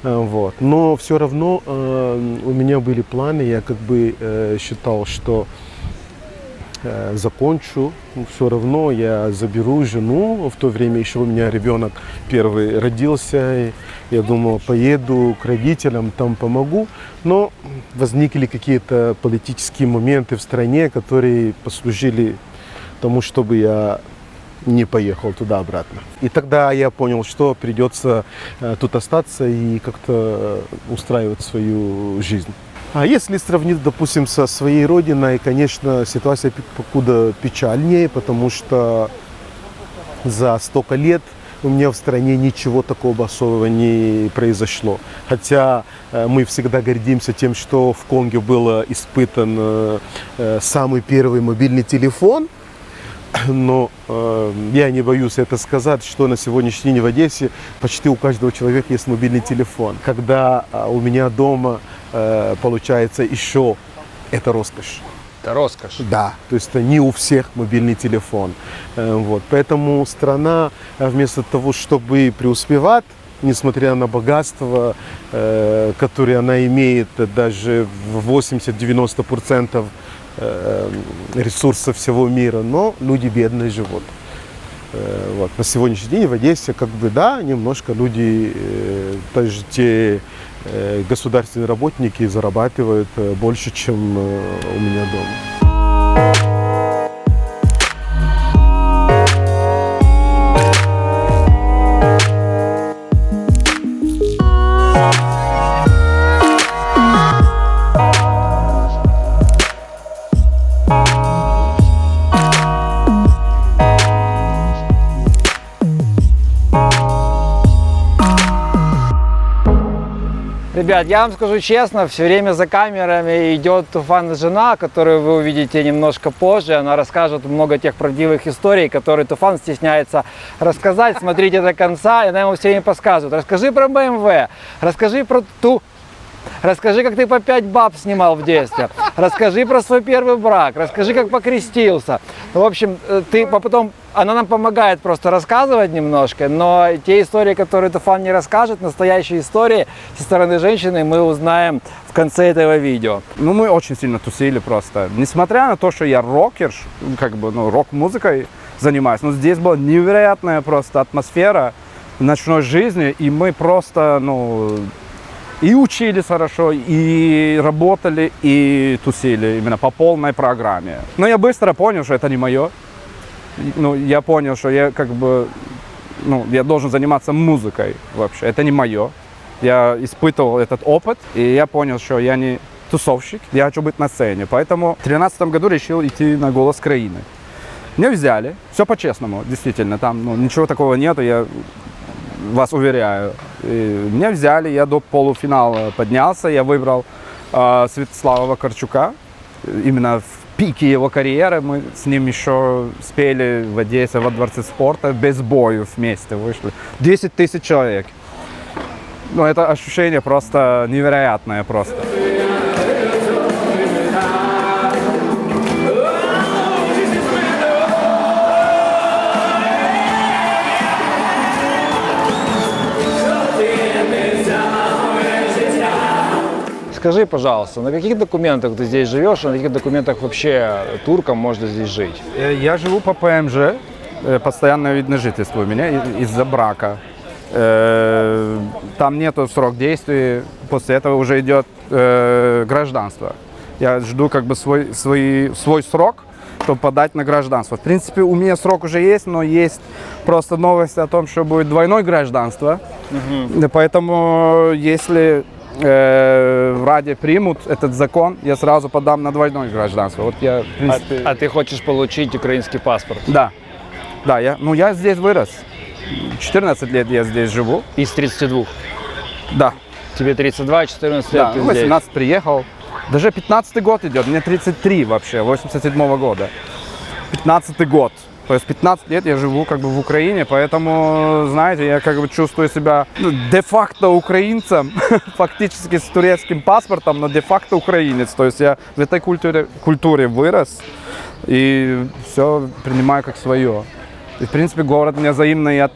Вот. Но все равно у меня были планы. Я как бы считал, что закончу, все равно я заберу жену. В то время еще у меня ребенок первый родился. И я думал, поеду к родителям, там помогу. Но возникли какие-то политические моменты в стране, которые послужили тому, чтобы я не поехал туда-обратно. И тогда я понял, что придется тут остаться и как-то устраивать свою жизнь. А если сравнить, допустим, со своей родиной, конечно, ситуация куда печальнее, потому что за столько лет у меня в стране ничего такого особого не произошло. Хотя мы всегда гордимся тем, что в Конго был испытан самый первый мобильный телефон. Но я не боюсь это сказать, что на сегодняшний день в Одессе почти у каждого человека есть мобильный телефон. Когда у меня дома получается еще это роскошь. Это роскошь. Да, то есть не у всех мобильный телефон. Вот. Поэтому страна вместо того, чтобы преуспевать, несмотря на богатство, которое она имеет, даже в 80-90% ресурсов всего мира, но люди бедные живут. Вот. На сегодняшний день в Одессе, как бы, да, немножко люди, даже те государственные работники зарабатывают больше, чем у меня дома. Ребят, я вам скажу честно, все время за камерами идет Туфан жена, которую вы увидите немножко позже. Она расскажет много тех правдивых историй, которые Туфан стесняется рассказать. Смотрите до конца, и она ему все время подсказывает. Расскажи про БМВ, расскажи про Расскажи, как ты по 5 баб снимал в детстве. Расскажи про свой первый брак. Расскажи, как покрестился. В общем, она нам помогает просто рассказывать немножко, но те истории, которые Туфан не расскажет, настоящие истории со стороны женщины, мы узнаем в конце этого видео. Ну, мы очень сильно тусили просто. Несмотря на то, что я рокер, рок-музыкой занимаюсь, но здесь была невероятная просто атмосфера ночной жизни, и мы просто, и учились хорошо, и работали, и тусили именно по полной программе. Но я быстро понял, что это не мое. Я понял, что я я должен заниматься музыкой вообще. Это не мое. Я испытывал этот опыт, и я понял, что я не тусовщик, я хочу быть на сцене. Поэтому в 2013 году решил идти на «Голос Краины». Меня взяли, все по-честному, действительно, там ничего такого нету, я вас уверяю. И меня взяли, я до полуфинала поднялся, я выбрал Святослава Вакарчука, именно в пике его карьеры. Мы с ним еще спели в Одессе во Дворце спорта, без бою вместе вышли. 10 тысяч человек. Это ощущение просто невероятное просто. Скажи, пожалуйста, на каких документах ты здесь живешь, а на каких документах вообще туркам можно здесь жить? Я живу по ПМЖ, постоянное вид на жительство у меня из-за брака. Там нету срок действия, после этого уже идет гражданство. Я жду свой срок, чтобы подать на гражданство. В принципе, у меня срок уже есть, но есть просто новость о том, что будет двойное гражданство. Поэтому, если в Раде примут этот закон, я сразу подам на двойное гражданство. Вот я, в принципе... А ты хочешь получить украинский паспорт? Да. Да, я здесь вырос. 14 лет я здесь живу. Из 32? Да. Тебе 32, 14 лет ты 18 здесь. Приехал. Даже 15-й год идет. Мне 33 вообще, 87-го года. 15-й год. То есть 15 лет я живу в Украине, поэтому, знаете, я чувствую себя де-факто украинцем, фактически с турецким паспортом, но де-факто украинец. То есть я в этой культуре вырос и все принимаю как свое. И, в принципе, город мне взаимно и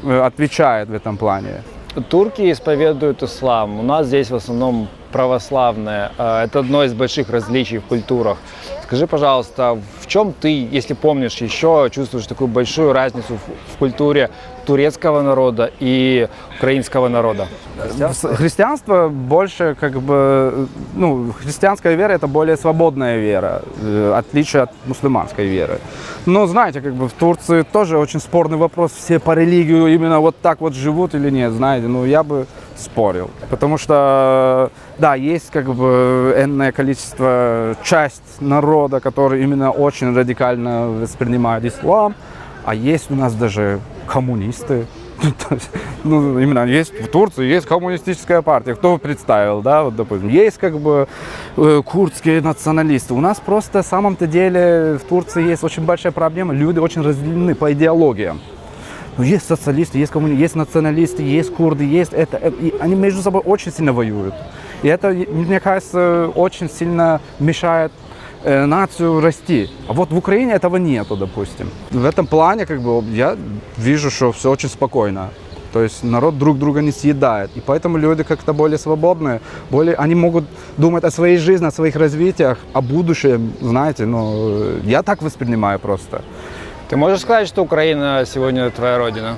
отвечает в этом плане. Турки исповедуют ислам. У нас здесь в основном православное. Это одно из больших различий в культурах. Скажи, пожалуйста, в чем ты, если помнишь, еще чувствуешь такую большую разницу в культуре турецкого народа и украинского народа? Христианство больше христианская вера — это более свободная вера, отличие от мусульманской веры. Но знаете, в Турции тоже очень спорный вопрос, все по религию именно вот так вот живут или нет, знаете, я бы спорил. Потому что, да, есть энное количество, часть народа, который именно очень радикально воспринимает ислам, а есть у нас даже коммунисты. Именно есть в Турции есть коммунистическая партия. Кто представил, да, вот, допустим, есть курдские националисты. У нас просто, на самом-то деле, в Турции есть очень большая проблема. Люди очень разделены по идеологиям. Есть социалисты, есть коммунисты, есть националисты, есть курды, есть это. И они между собой очень сильно воюют. И это, мне кажется, очень сильно мешает нацию расти. А вот в Украине этого нету, допустим. В этом плане я вижу, что все очень спокойно. То есть народ друг друга не съедает. И поэтому люди как-то более свободные, они могут думать о своей жизни, о своих развитиях, о будущем, знаете, я так воспринимаю просто. Ты можешь сказать, что Украина сегодня твоя родина?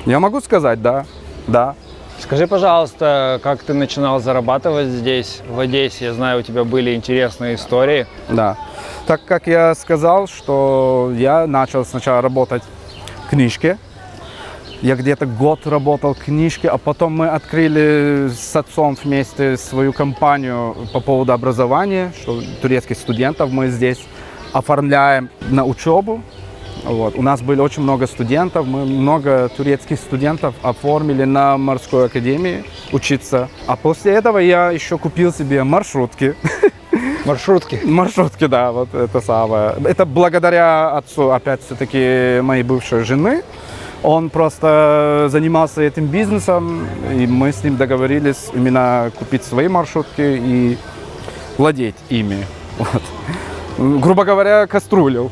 Я могу сказать, да. Скажи, пожалуйста, как ты начинал зарабатывать здесь, в Одессе? Я знаю, у тебя были интересные истории. Да. Так как я сказал, что я начал сначала работать в книжке. Я где-то год работал в книжке, а потом мы открыли с отцом вместе свою компанию по поводу образования, что турецких студентов мы здесь оформляем на учебу. Вот. У нас было очень много студентов, мы много турецких студентов оформили на морской академии учиться. А после этого я еще купил себе маршрутки. Маршрутки. Маршрутки, да, вот это самое. Это благодаря отцу, опять-таки, моей бывшей жены. Он просто занимался этим бизнесом, и мы с ним договорились именно купить свои маршрутки и владеть ими. Вот. Грубо говоря, кастрюлю,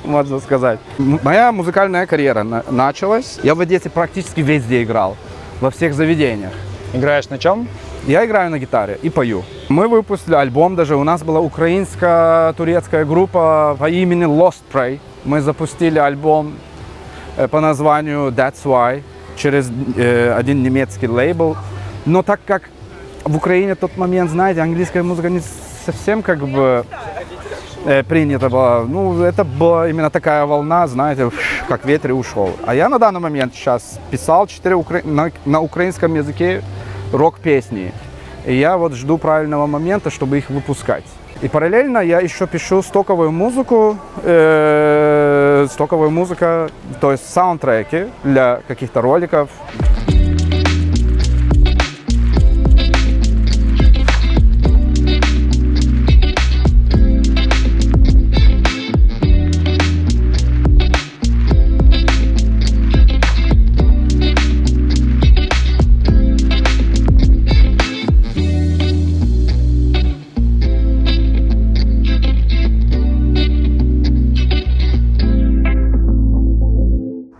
можно сказать. Моя музыкальная карьера началась. Я в Одессе практически везде играл, во всех заведениях. Играешь на чем? Я играю на гитаре и пою. Мы выпустили альбом даже. У нас была украинско-турецкая группа по имени Lost Prey. Мы запустили альбом по названию That's Why через один немецкий лейбл. Но так как в Украине в тот момент, знаете, английская музыка не совсем как бы принята была. Ну, это была именно такая волна, знаете, как ветер и ушел. А я на данный момент сейчас писал 4 на украинском языке рок-песни. И я вот жду правильного момента, чтобы их выпускать. И параллельно я еще пишу стоковую музыку, то есть саундтреки для каких-то роликов.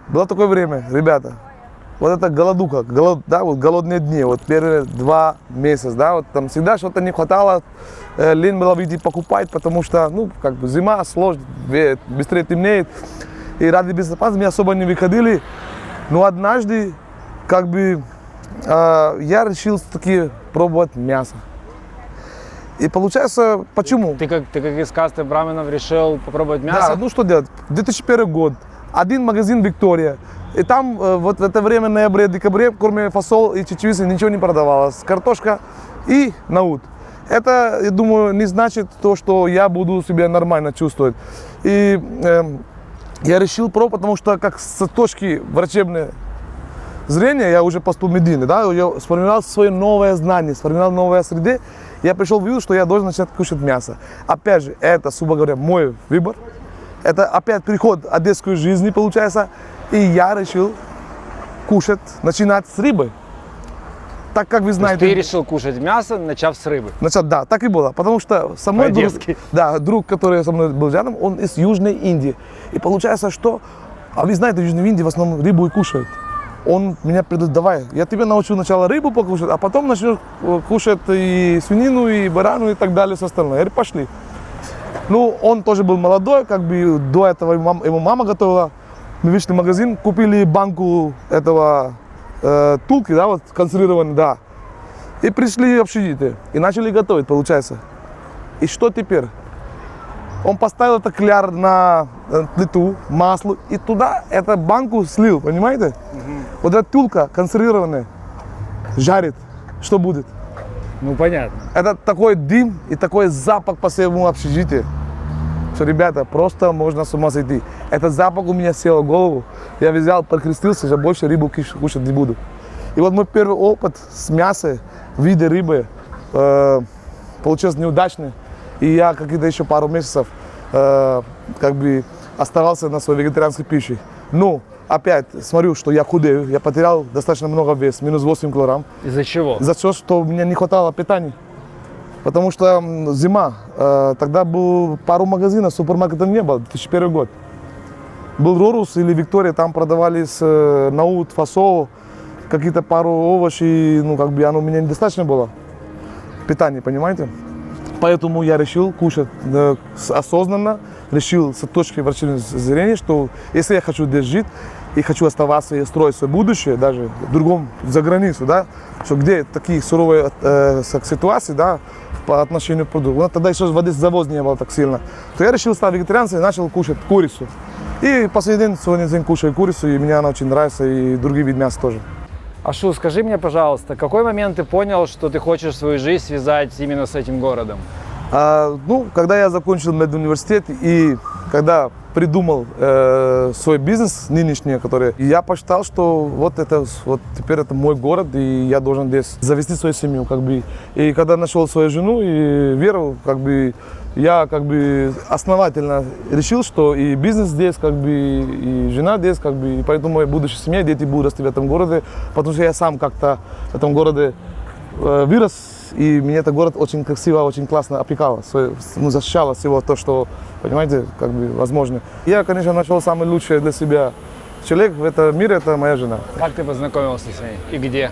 Было такое время, ребята, вот это голодуха, вот голодные дни, вот первые 2 месяца, да, вот там всегда что-то не хватало, лень было выйти покупать, потому что, ну, как бы зима, сложно, быстрее темнеет, и ради безопасности мы особо не выходили, но однажды, как бы, я решил таки пробовать мясо. И получается, почему? Ты как из касты браминов решил попробовать мясо? Да, ну что делать, 2001 год. Один магазин «Виктория». И там вот в это время, ноябре-декабре, кроме фасол и чечевицы, ничего не продавалось. Картошка и наут. Это, я думаю, не значит то, что я буду себя нормально чувствовать. И я решил пробовать, потому что как с точки врачебной зрения, я уже поступил в Медине, да, я сформировал свое новое знание, сформировал новое среды. Я пришел в вывод, что я должен начать кушать мясо. Опять же, это, грубо говоря, мой выбор. Это опять переход одесской жизни, получается. И я решил начинать с рыбы. Так как вы знаете... Ты решил кушать мясо, начав с рыбы? Да, так и было. Потому что со мной друг, который со мной был рядом, он из Южной Индии. И получается, что... А вы знаете, в Южной Индии в основном рыбу и кушают. Он меня предложил, давай, я тебя научу сначала рыбу покушать, а потом начнешь кушать и свинину, и барану, и так далее, все остальное. Я говорю, пошли. Ну, он тоже был молодой, как бы до этого его мама готовила. Мы вышли в магазин, купили банку этого тулки, да, вот консервированной, да. И пришли в общежитие, и начали готовить, получается. И что теперь? Он поставил этот кляр на плиту, масло, и туда эту банку слил, понимаете? Вот эта тулка консервированная жарит, что будет? Ну, понятно. Это такой дым и такой запах по всему общежитию, что, ребята, просто можно с ума сойти. Этот запах у меня сел в голову. Я взял, прокрестился, я больше рыбу кушать не буду. И вот мой первый опыт с мясом в виде рыбы получился неудачный. И я какие-то еще пару месяцев как бы оставался на своей вегетарианской пище. Ну, опять смотрю, что я худею, я потерял достаточно много веса, минус 8 килограмм. Из-за чего? За то, что у меня не хватало питания. Потому что зима, тогда был пару магазинов, супермаркетов не было, 2001 год. Был Рорус или Виктория, там продавались наут, фасол, какие-то пару овощей, ну как бы оно у меня недостаточно было питания, понимаете? Поэтому я решил кушать осознанно, решил с точки врачебного зрения, что если я хочу здесь жить и хочу оставаться и строить свое будущее, даже в другом, за границу, да, что где такие суровые ситуации, да, по отношению к продукту, ну, тогда еще в Одессе завоз не было так сильно, то я решил стать вегетарианцем и начал кушать курицу. И последний день, сегодня день кушаю курицу, и мне она очень нравится, и другие виды мяса тоже. Ашу, скажи мне, пожалуйста, какой момент ты понял, что ты хочешь свою жизнь связать именно с этим городом? Ну, когда я закончил медуниверситет и когда придумал свой бизнес нынешний, который, я посчитал, что вот это вот теперь это мой город, и я должен здесь завести свою семью, как бы. И когда нашел свою жену и Веру, как бы, я как бы основательно решил, что и бизнес здесь, как бы, и жена здесь, как бы, и поэтому моя будущая семья, дети будут расти в этом городе, потому что я сам как-то в этом городе вырос, и мне этот город очень красиво, очень классно опекал, ну, защищало всего то, что, понимаете, как бы возможно. Я, конечно, нашел самое лучшее для себя человек в этом мире, это моя жена. Как ты познакомился с ней и где?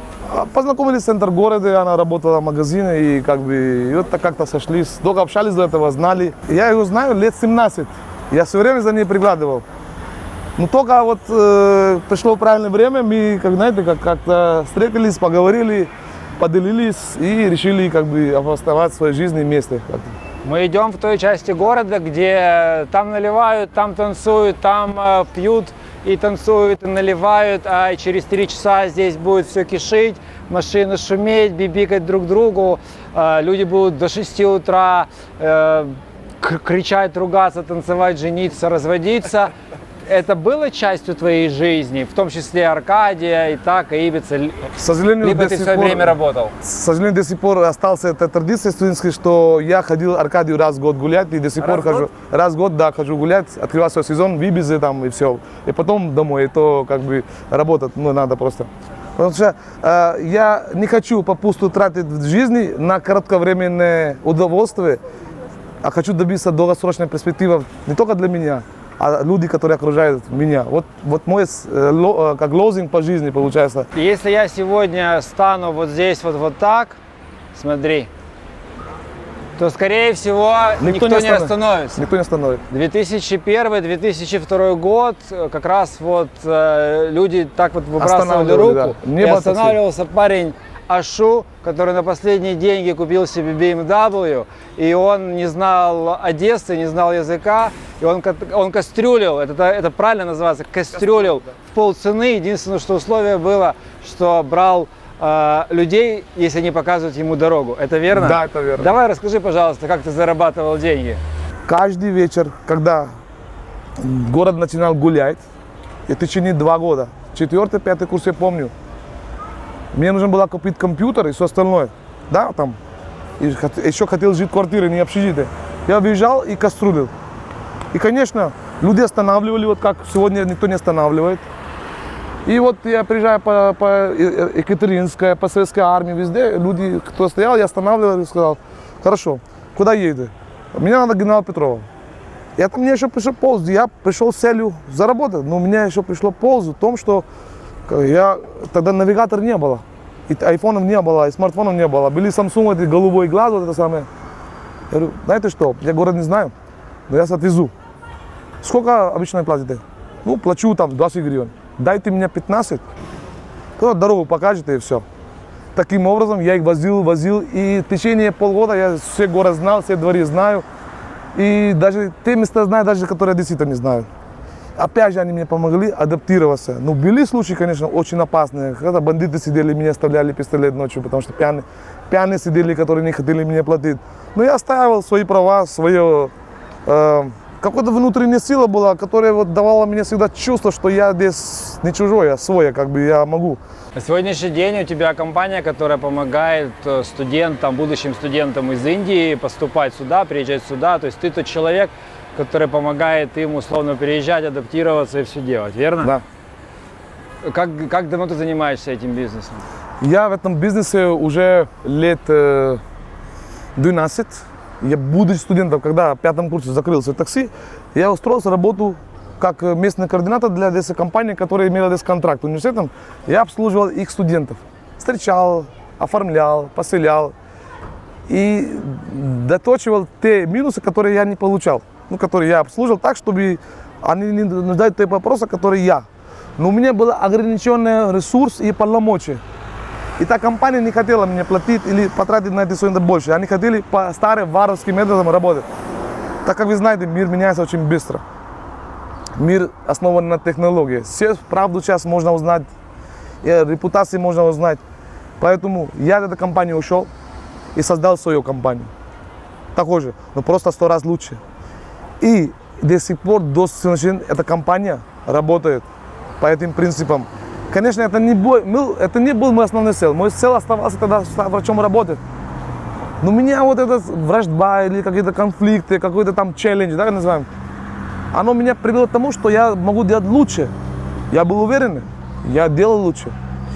Познакомились в центр города, она работала в магазине, и как бы и вот так как-то сошлись, долго общались до этого, знали. Я ее знаю лет 17, я все время за ней приглядывал. Но только вот пришло правильное время, мы, как знаете, как-то встретились, поговорили, поделились и решили как бы оставаться в своей жизни вместе. Мы идем в той части города, где там наливают, там танцуют, там пьют и танцуют, и наливают, а через 3 часа здесь будет все кишить, машины шуметь, бибикать друг другу, люди будут до 6 утра кричать, ругаться, танцевать, жениться, разводиться. Это было частью твоей жизни, в том числе Аркадия, Итака, Ибица? К сожалению, либо ты все время работал? К сожалению, до сих пор остался эта традиция студенческая, что я ходил Аркадию раз в год гулять, и до сих пор хожу. Раз в год, да, хожу гулять, открываю свой сезон в Ибице там и все. И потом домой, и то как бы работать, ну, надо просто. Потому что я не хочу попусту тратить в жизни на кратковременное удовольствие, а хочу добиться долгосрочной перспективы не только для меня, а люди, которые окружают меня. Вот мой как лозунг по жизни получается. Если я сегодня стану вот здесь вот так, смотри, то, скорее всего, никто не остановится. Никто не остановит. 2001-2002 год, как раз вот люди так вот выбрасывали руку, да. И останавливался парень Ашу, который на последние деньги купил себе BMW, и он не знал Одессы, не знал языка, и он кастрюлил, это правильно называется, кастрюлил в полцены. Единственное, что условие было, что брал людей, если они показывают ему дорогу. Это верно? Да, это верно. Давай расскажи, пожалуйста, как ты зарабатывал деньги. Каждый вечер, когда город начинал гулять, и в течение 2 года, 4-5 курс я помню, мне нужно было купить компьютер и все остальное. Да, там. И еще хотел жить в квартире, не общежитие. Я выезжал и кастрюлил. И, конечно, люди останавливали, вот как сегодня никто не останавливает. И вот я приезжаю по Екатеринской, по Советской армии, везде. Люди, кто стоял, я останавливал и сказал: хорошо, куда еду? Мне надо генерал Петрова. Это мне еще пришло пользу. Я пришел с целью заработать, но у меня еще пришло пользу в том, что тогда навигатор не было, и айфонов не было, и смартфонов не было. Были Samsung, эти голубой глаз, вот это самое. Я говорю: знаете что, я город не знаю, но я вас отвезу. Сколько обычно платите? Ну, плачу там 20 гривен. Дайте мне 15, кто дорогу покажет, и все. Таким образом я их возил, и в течение полгода я все город знал, все дворы знаю. И даже те места знаю, даже которые действительно не знаю. Опять же, они мне помогли адаптироваться. Ну, были случаи, конечно, очень опасные. Когда бандиты сидели, мне оставляли пистолет ночью, потому что пьяные сидели, которые не хотели мне платить. Но я отстаивал свои права, свое... какая-то внутренняя сила была, которая вот давала мне всегда чувство, что я здесь не чужой, а свой, как бы я могу. На сегодняшний день у тебя компания, которая помогает студентам, будущим студентам из Индии поступать сюда, приезжать сюда. То есть ты тот человек, который помогает им условно переезжать, адаптироваться и все делать, верно? Да. Как давно ты занимаешься этим бизнесом? Я в этом бизнесе уже лет 12. Я, будучи студентом, когда в 5 курсе закрыл свой такси, я устроился работу как местный координатор для этой компании, которая имела здесь контракт с университетом. Я обслуживал их студентов. Встречал, оформлял, поселял и доточивал те минусы, которые я не получал. Ну, которые я обслуживал так, чтобы они не нуждались в тех вопросах, которые я. Но у меня был ограниченный ресурс и полномочия. И та компания не хотела мне платить или потратить на это что-то больше. Они хотели по старым варварским методам работать. Так как вы знаете, мир меняется очень быстро. Мир основан на технологии. Все правду сейчас можно узнать, репутации можно узнать. Поэтому я из этой компании ушел и создал свою компанию. Такой же, но просто 100 раз лучше. И до сих пор, до сегодняшнего дня, эта компания работает по этим принципам. Конечно, это не был мой основной цель. Мой цель оставался тогда врачом работать. Но у меня вот эта вражда или какие-то конфликты, какой-то там челлендж, да, называем, оно меня привело к тому, что я могу делать лучше. Я был уверен, я делал лучше.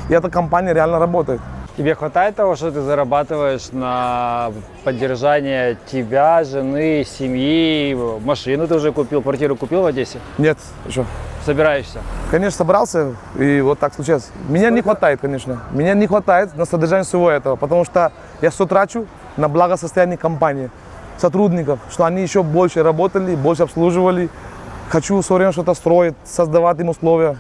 И эта компания реально работает. Тебе хватает того, что ты зарабатываешь на поддержание тебя, жены, семьи, машину ты уже купил, квартиру купил в Одессе? Нет, еще. Собираешься? Конечно, собрался, и вот так случилось. Меня не хватает, конечно. Меня не хватает на содержание всего этого, потому что я все трачу на благосостояние компании, сотрудников, что они еще больше работали, больше обслуживали. Хочу все время что-то строить, создавать им условия.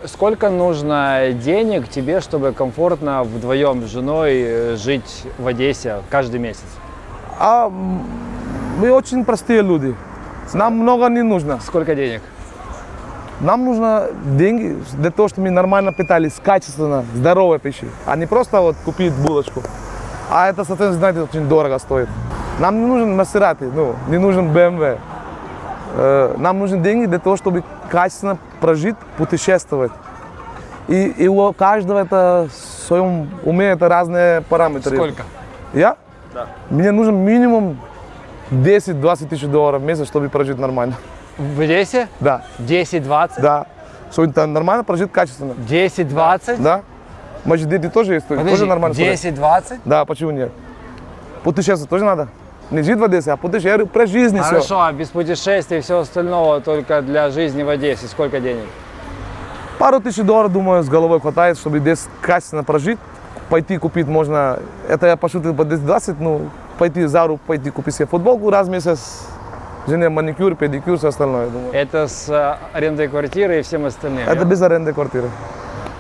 Сколько нужно денег тебе, чтобы комфортно вдвоем с женой жить в Одессе каждый месяц? А мы очень простые люди. Нам много не нужно. Сколько денег? Нам нужно деньги для того, чтобы мы нормально питались, качественно, здоровой пищей, а не просто вот купить булочку. А это, соответственно, знаете, очень дорого стоит. Нам не нужен Масерати, не нужен BMW. Нам нужны деньги для того, чтобы качественно прожить, путешествовать. И у каждого это в своем уме это разные параметры. Сколько? Я? Да. Мне нужен минимум 10-20 тысяч долларов в месяц, чтобы прожить нормально. В Одессе? Да. 10-20? Да. Чтобы это нормально прожить качественно. 10-20? Да. Может, дети тоже есть? Тоже нормально. 10-20? Да, почему нет? Путешествовать тоже надо. Не жить в Одессе, а путешествовать про жизнь и все. Хорошо, а без путешествий и всего остального только для жизни в Одессе сколько денег? Пару тысяч долларов, думаю, с головой хватает, чтобы здесь качественно прожить. Пойти купить можно, это я пошутил по 10-20, пойти за руку, пойти купить себе футболку раз в месяц, жене маникюр, педикюр, все остальное, думаю. Это с арендой квартиры и всем остальным? Это без аренды квартиры.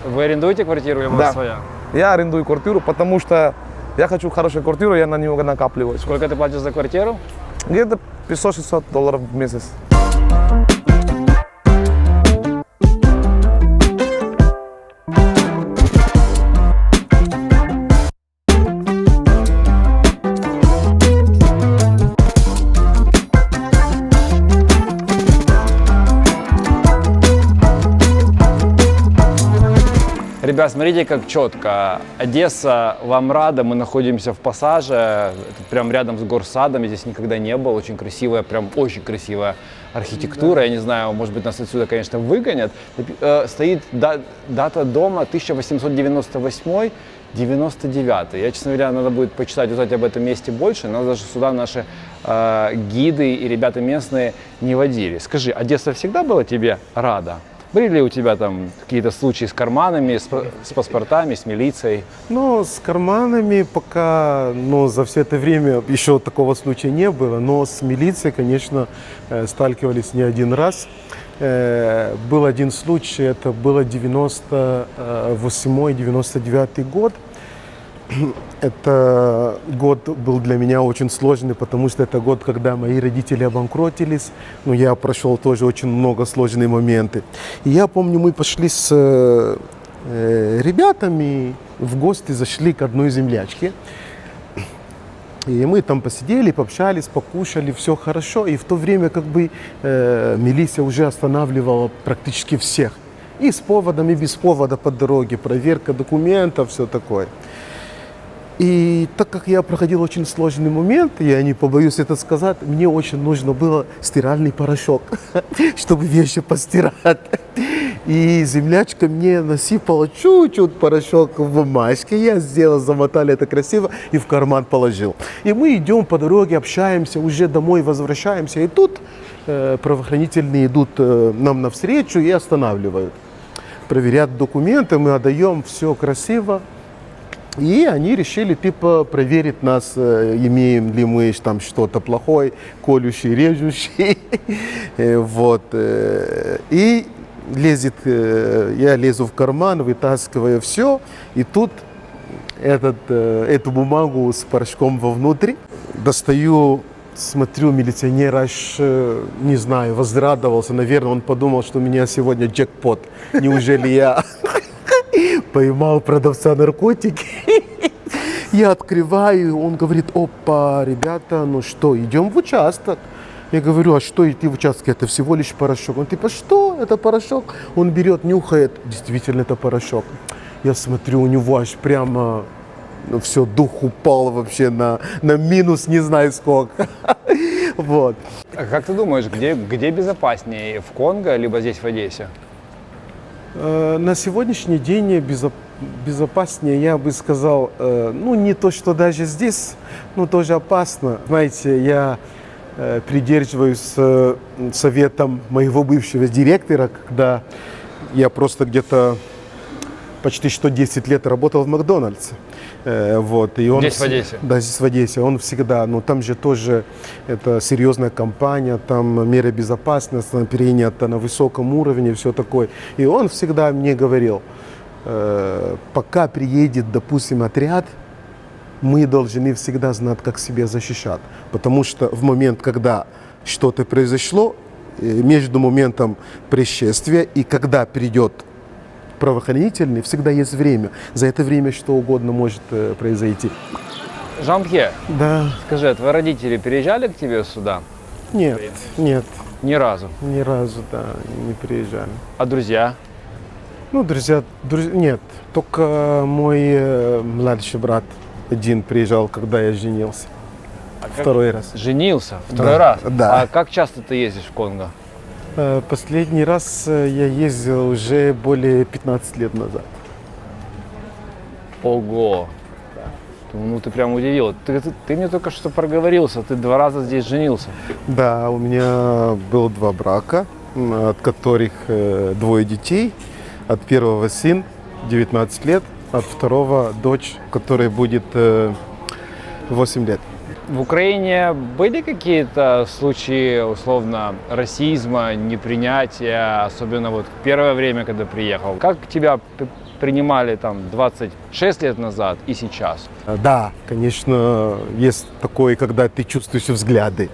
Вы арендуете квартиру или у вас Да. своя? Я арендую квартиру, потому что я хочу хорошую квартиру, я на нее накапливаю. Сколько ты платишь за квартиру? Где-то 500-600 долларов в месяц. Ребят, смотрите, как четко. Одесса вам рада, мы находимся в Пассаже, это прям рядом с Горсадом, я здесь никогда не был, очень красивая, прям очень красивая архитектура, я не знаю, может быть, нас отсюда, конечно, выгонят. Стоит дата дома 1898-99. Я, честно говоря, надо будет почитать, узнать об этом месте больше, нас даже сюда наши гиды и ребята местные не водили. Скажи, Одесса всегда была тебе рада? Были ли у тебя там какие-то случаи с карманами, с паспортами, с милицией? С карманами пока, за все это время еще такого случая не было, но с милицией, конечно, сталкивались не один раз. Был один случай, это было 98-99 год. Это год был для меня очень сложный, потому что это год, когда мои родители обанкротились. Я прошел тоже очень много сложные моменты. И я помню, мы пошли с ребятами в гости, зашли к одной землячке. И мы там посидели, пообщались, покушали, все хорошо. И в то время милиция уже останавливала практически всех. И с поводом, и без повода по дороге, проверка документов, все такое. И так как я проходил очень сложный момент, я не побоюсь это сказать, мне очень нужно было стиральный порошок, чтобы вещи постирать. И землячка мне насыпала чуть-чуть порошок в бумажке, я сделал, замотали это красиво и в карман положил. И мы идем по дороге, общаемся, уже домой возвращаемся, и тут правоохранительные идут нам навстречу и останавливают. Проверяют документы, мы отдаем, все красиво. И они решили, проверить нас, имеем ли мы там что-то плохое, колющий, режущий. Вот. И я лезу в карман, вытаскиваю все, и тут эту бумагу с порошком вовнутрь. Достаю, смотрю, милиционер аж, не знаю, возрадовался. Наверное, он подумал, что у меня сегодня джекпот. Неужели я поймал продавца наркотики? Я открываю, он говорит: опа, ребята, идем в участок. Я говорю, а что идти в участке? Это всего лишь порошок. Он типа, что? Это порошок? Он берет, нюхает. Действительно, это порошок. Я смотрю, у него аж прямо все, дух упал вообще на минус не знаю сколько. Вот. А как ты думаешь, где безопаснее, в Конго либо здесь в Одессе? На сегодняшний день безопаснее, я бы сказал, ну не то, что даже здесь, но тоже опасно. Знаете, я придерживаюсь советом моего бывшего директора, когда я просто где-то почти что 10 лет работал в Макдональдсе. Вот, и он Здесь в Одессе? Да, здесь в Одессе. Он всегда, ну там же тоже это серьезная компания, там меры безопасности там перенято на высоком уровне, все такое. И он всегда мне говорил, пока приедет, допустим, отряд, мы должны всегда знать, как себя защищать. Потому что в момент, когда что-то произошло, между моментом происшествия и когда придет правоохранительный, всегда есть время. За это время что угодно может произойти. Жан-Пьер, Да. скажи, а твои родители переезжали к тебе сюда? Нет, нет, Ни разу. ни разу, да, не приезжали. А друзья? Ну, друзья, нет, только мой младший брат один приезжал, когда я женился. Второй раз. Женился? Второй Да, раз? да. А как часто ты ездишь в Конго? Последний раз я ездил уже более 15 лет назад. Ого! Ну ты прям удивил. Ты мне только что проговорился, ты 2 раза здесь женился. Да, у меня было 2 брака, от которых 2 детей. От первого сын 19 лет, от второго дочь, которой будет 8 лет. В Украине были какие-то случаи, условно, расизма, непринятия, особенно вот в первое время, когда приехал? Как тебя принимали там 26 лет назад и сейчас? Да, конечно, есть такое, когда ты чувствуешь взгляды.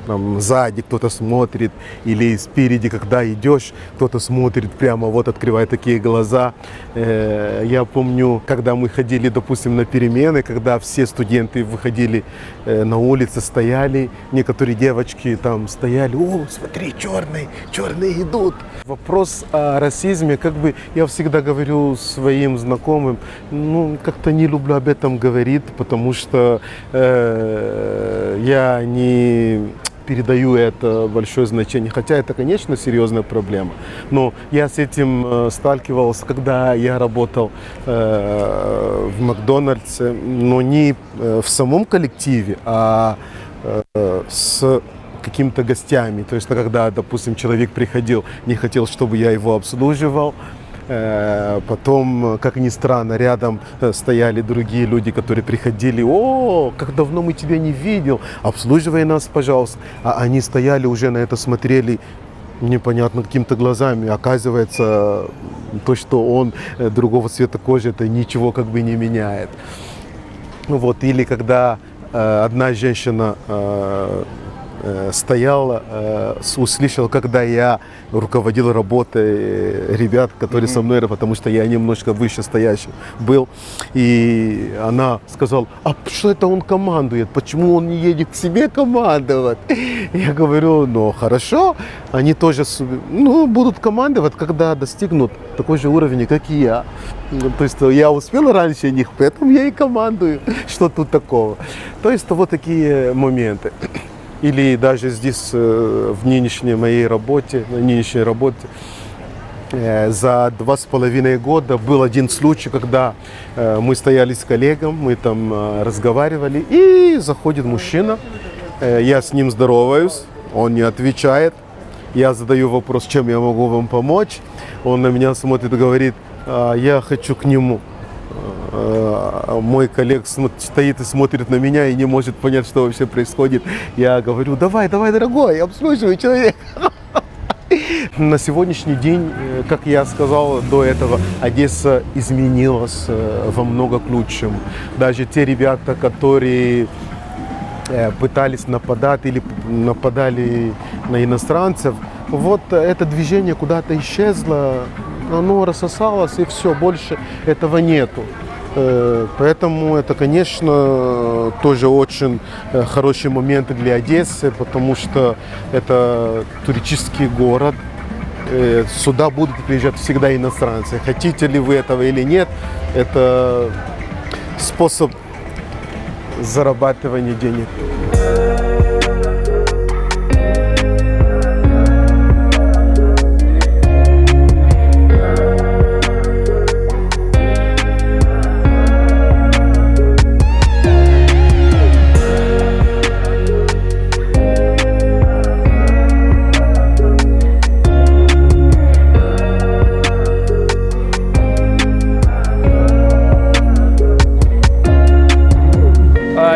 Там сзади кто-то смотрит, или спереди, когда идешь, кто-то смотрит прямо, вот открывает такие глаза. Я помню, когда мы ходили, допустим, на перемены, когда все студенты выходили на улицу, стояли, некоторые девочки там стояли, о, смотри, черные идут. Вопрос о расизме, как бы я всегда говорю своим знакомым, ну, как-то не люблю об этом говорить, потому что я не передаю это большое значение. Хотя это, конечно, серьезная проблема. Но я с этим сталкивался, когда я работал в Макдональдсе, но не в самом коллективе, а с какими-то гостями. То есть, когда, допустим, человек приходил, не хотел, чтобы я его обслуживал. Потом, как ни странно, рядом стояли другие люди, которые приходили, о, как давно мы тебя не видел, обслуживай нас, пожалуйста. А они стояли уже на это, смотрели непонятно какими-то глазами. Оказывается, то, что он другого цвета кожи, это ничего как бы не меняет. Вот. Или когда одна женщина стоял, услышал, когда я руководил работой ребят, которые со мной, потому что я немножко выше стоящий был. И она сказала, а что это он командует? Почему он не едет к себе командовать? Я говорю, ну хорошо, они тоже будут командовать, когда достигнут такой же уровень, как и я. То есть я успел раньше них, поэтому я и командую. Что тут такого? То есть вот такие моменты. Или даже здесь, в нынешней моей работе, за 2,5 года был один случай, когда мы стояли с коллегом, мы там разговаривали, и заходит мужчина, я с ним здороваюсь, он не отвечает, я задаю вопрос, чем я могу вам помочь, он на меня смотрит и говорит, я хочу к нему. Мой коллега стоит и смотрит на меня и не может понять, что вообще происходит. Я говорю, давай, дорогой, обслуживай человека. На сегодняшний день, как я сказал до этого, Одесса изменилась во много к лучшему. Даже те ребята, которые пытались нападать или нападали на иностранцев, вот это движение куда-то исчезло, оно рассосалось, и все, больше этого нету. Поэтому это, конечно, тоже очень хороший момент для Одессы, потому что это туристический город. Сюда будут приезжать всегда иностранцы. Хотите ли вы этого или нет, это способ зарабатывания денег.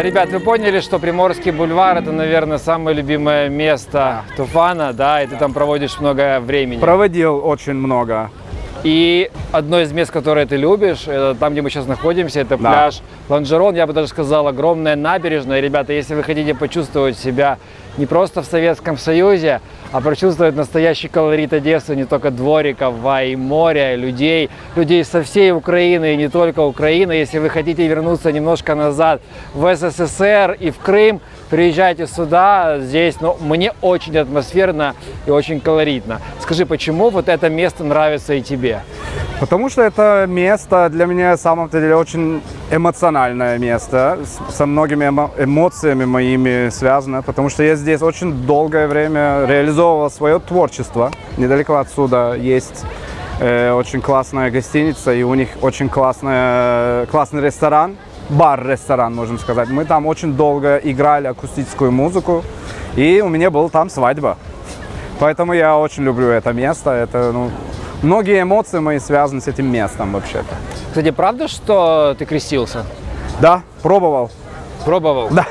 Ребят, вы поняли, что Приморский бульвар – это, наверное, самое любимое место Туфана, да, и ты там проводишь много времени. Проводил очень много. И одно из мест, которое ты любишь, это там, где мы сейчас находимся, это Да. пляж Лонжерон. Я бы даже сказал, огромная набережная. Ребята, если вы хотите почувствовать себя не просто в Советском Союзе, а прочувствовать настоящий колорит Одессы, не только двориков, а и моря, людей со всей Украины, и не только Украины. Если вы хотите вернуться немножко назад в СССР и в Крым, приезжайте сюда, здесь, мне очень атмосферно и очень колоритно. Скажи, почему вот это место нравится и тебе? Потому что это место для меня, на самом-то деле, очень эмоциональное место, со многими эмоциями моими связано, потому что я здесь очень долгое время реализовывал свое творчество. Недалеко отсюда есть очень классная гостиница, и у них очень классный ресторан, бар-ресторан, можем сказать. Мы там очень долго играли акустическую музыку, и у меня была там свадьба. Поэтому я очень люблю это место. Это, многие эмоции мои связаны с этим местом вообще-то. Кстати, правда, что ты крестился? Да, пробовал. Пробовал? Да.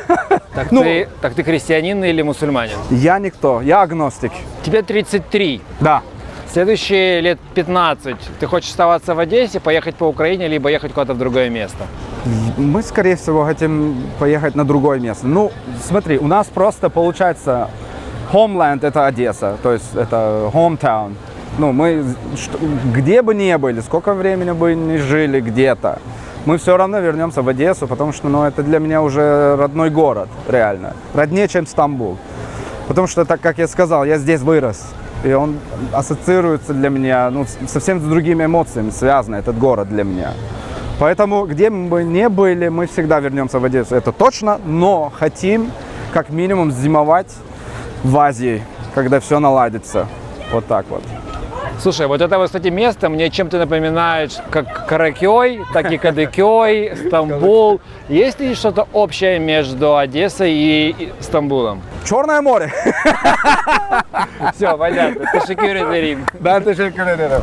Так ты христианин или мусульманин? Я никто, я агностик. Тебе 33. Да. Следующие лет 15 ты хочешь оставаться в Одессе, поехать по Украине, либо ехать куда-то в другое место? Мы, скорее всего, хотим поехать на другое место. Смотри, у нас просто получается homeland – это Одесса, то есть это hometown. Мы где бы ни были, сколько времени бы ни жили где-то, мы все равно вернемся в Одессу, потому что это для меня уже родной город, реально. Роднее, чем Стамбул. Потому что, так как я сказал, я здесь вырос. И он ассоциируется для меня совсем с другими эмоциями, связан этот город для меня. Поэтому, где мы бы ни были, мы всегда вернемся в Одессу. Это точно, но хотим как минимум зимовать в Азии, когда все наладится. Вот так вот. Слушай, вот это, кстати, место мне чем-то напоминает как Каракёй, так и Кадыкёй, Стамбул. Есть ли что-то общее между Одессой и Стамбулом? Черное море. Все, понятно. Teşekkür ederim. Да, teşekkür ederim.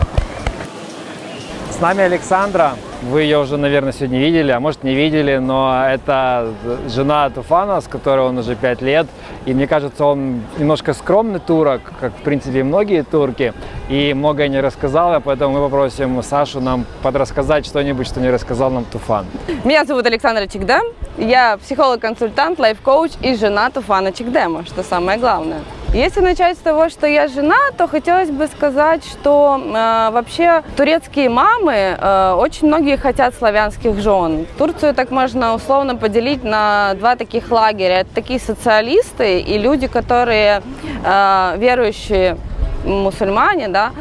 С нами Александра. Вы ее уже, наверное, сегодня видели, а может не видели, но это жена Туфана, с которой он уже 5 лет. И мне кажется, он немножко скромный турок, как, в принципе, и многие турки. И многое не рассказал, поэтому мы попросим Сашу нам подрассказать что-нибудь, что не рассказал нам Туфан. Меня зовут Александра Чикдем. Я психолог-консультант, лайф-коуч и жена Туфана Чикдема, что самое главное. Если начать с того, что я жена, то хотелось бы сказать, что вообще турецкие мамы очень многие хотят славянских жен. Турцию так можно условно поделить на два таких лагеря. Это такие социалисты и люди, которые верующие мусульмане, да,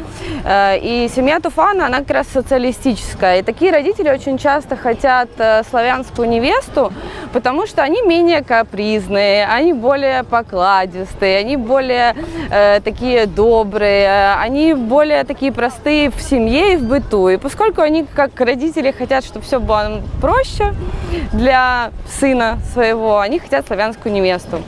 и семья Туфана, она как раз социалистическая. И такие родители очень часто хотят славянскую невесту, потому что они менее капризные, они более покладистые, они более такие добрые, они более такие простые в семье и в быту. И поскольку они, как родители, хотят, чтобы все было проще для сына своего, они хотят славянскую невесту.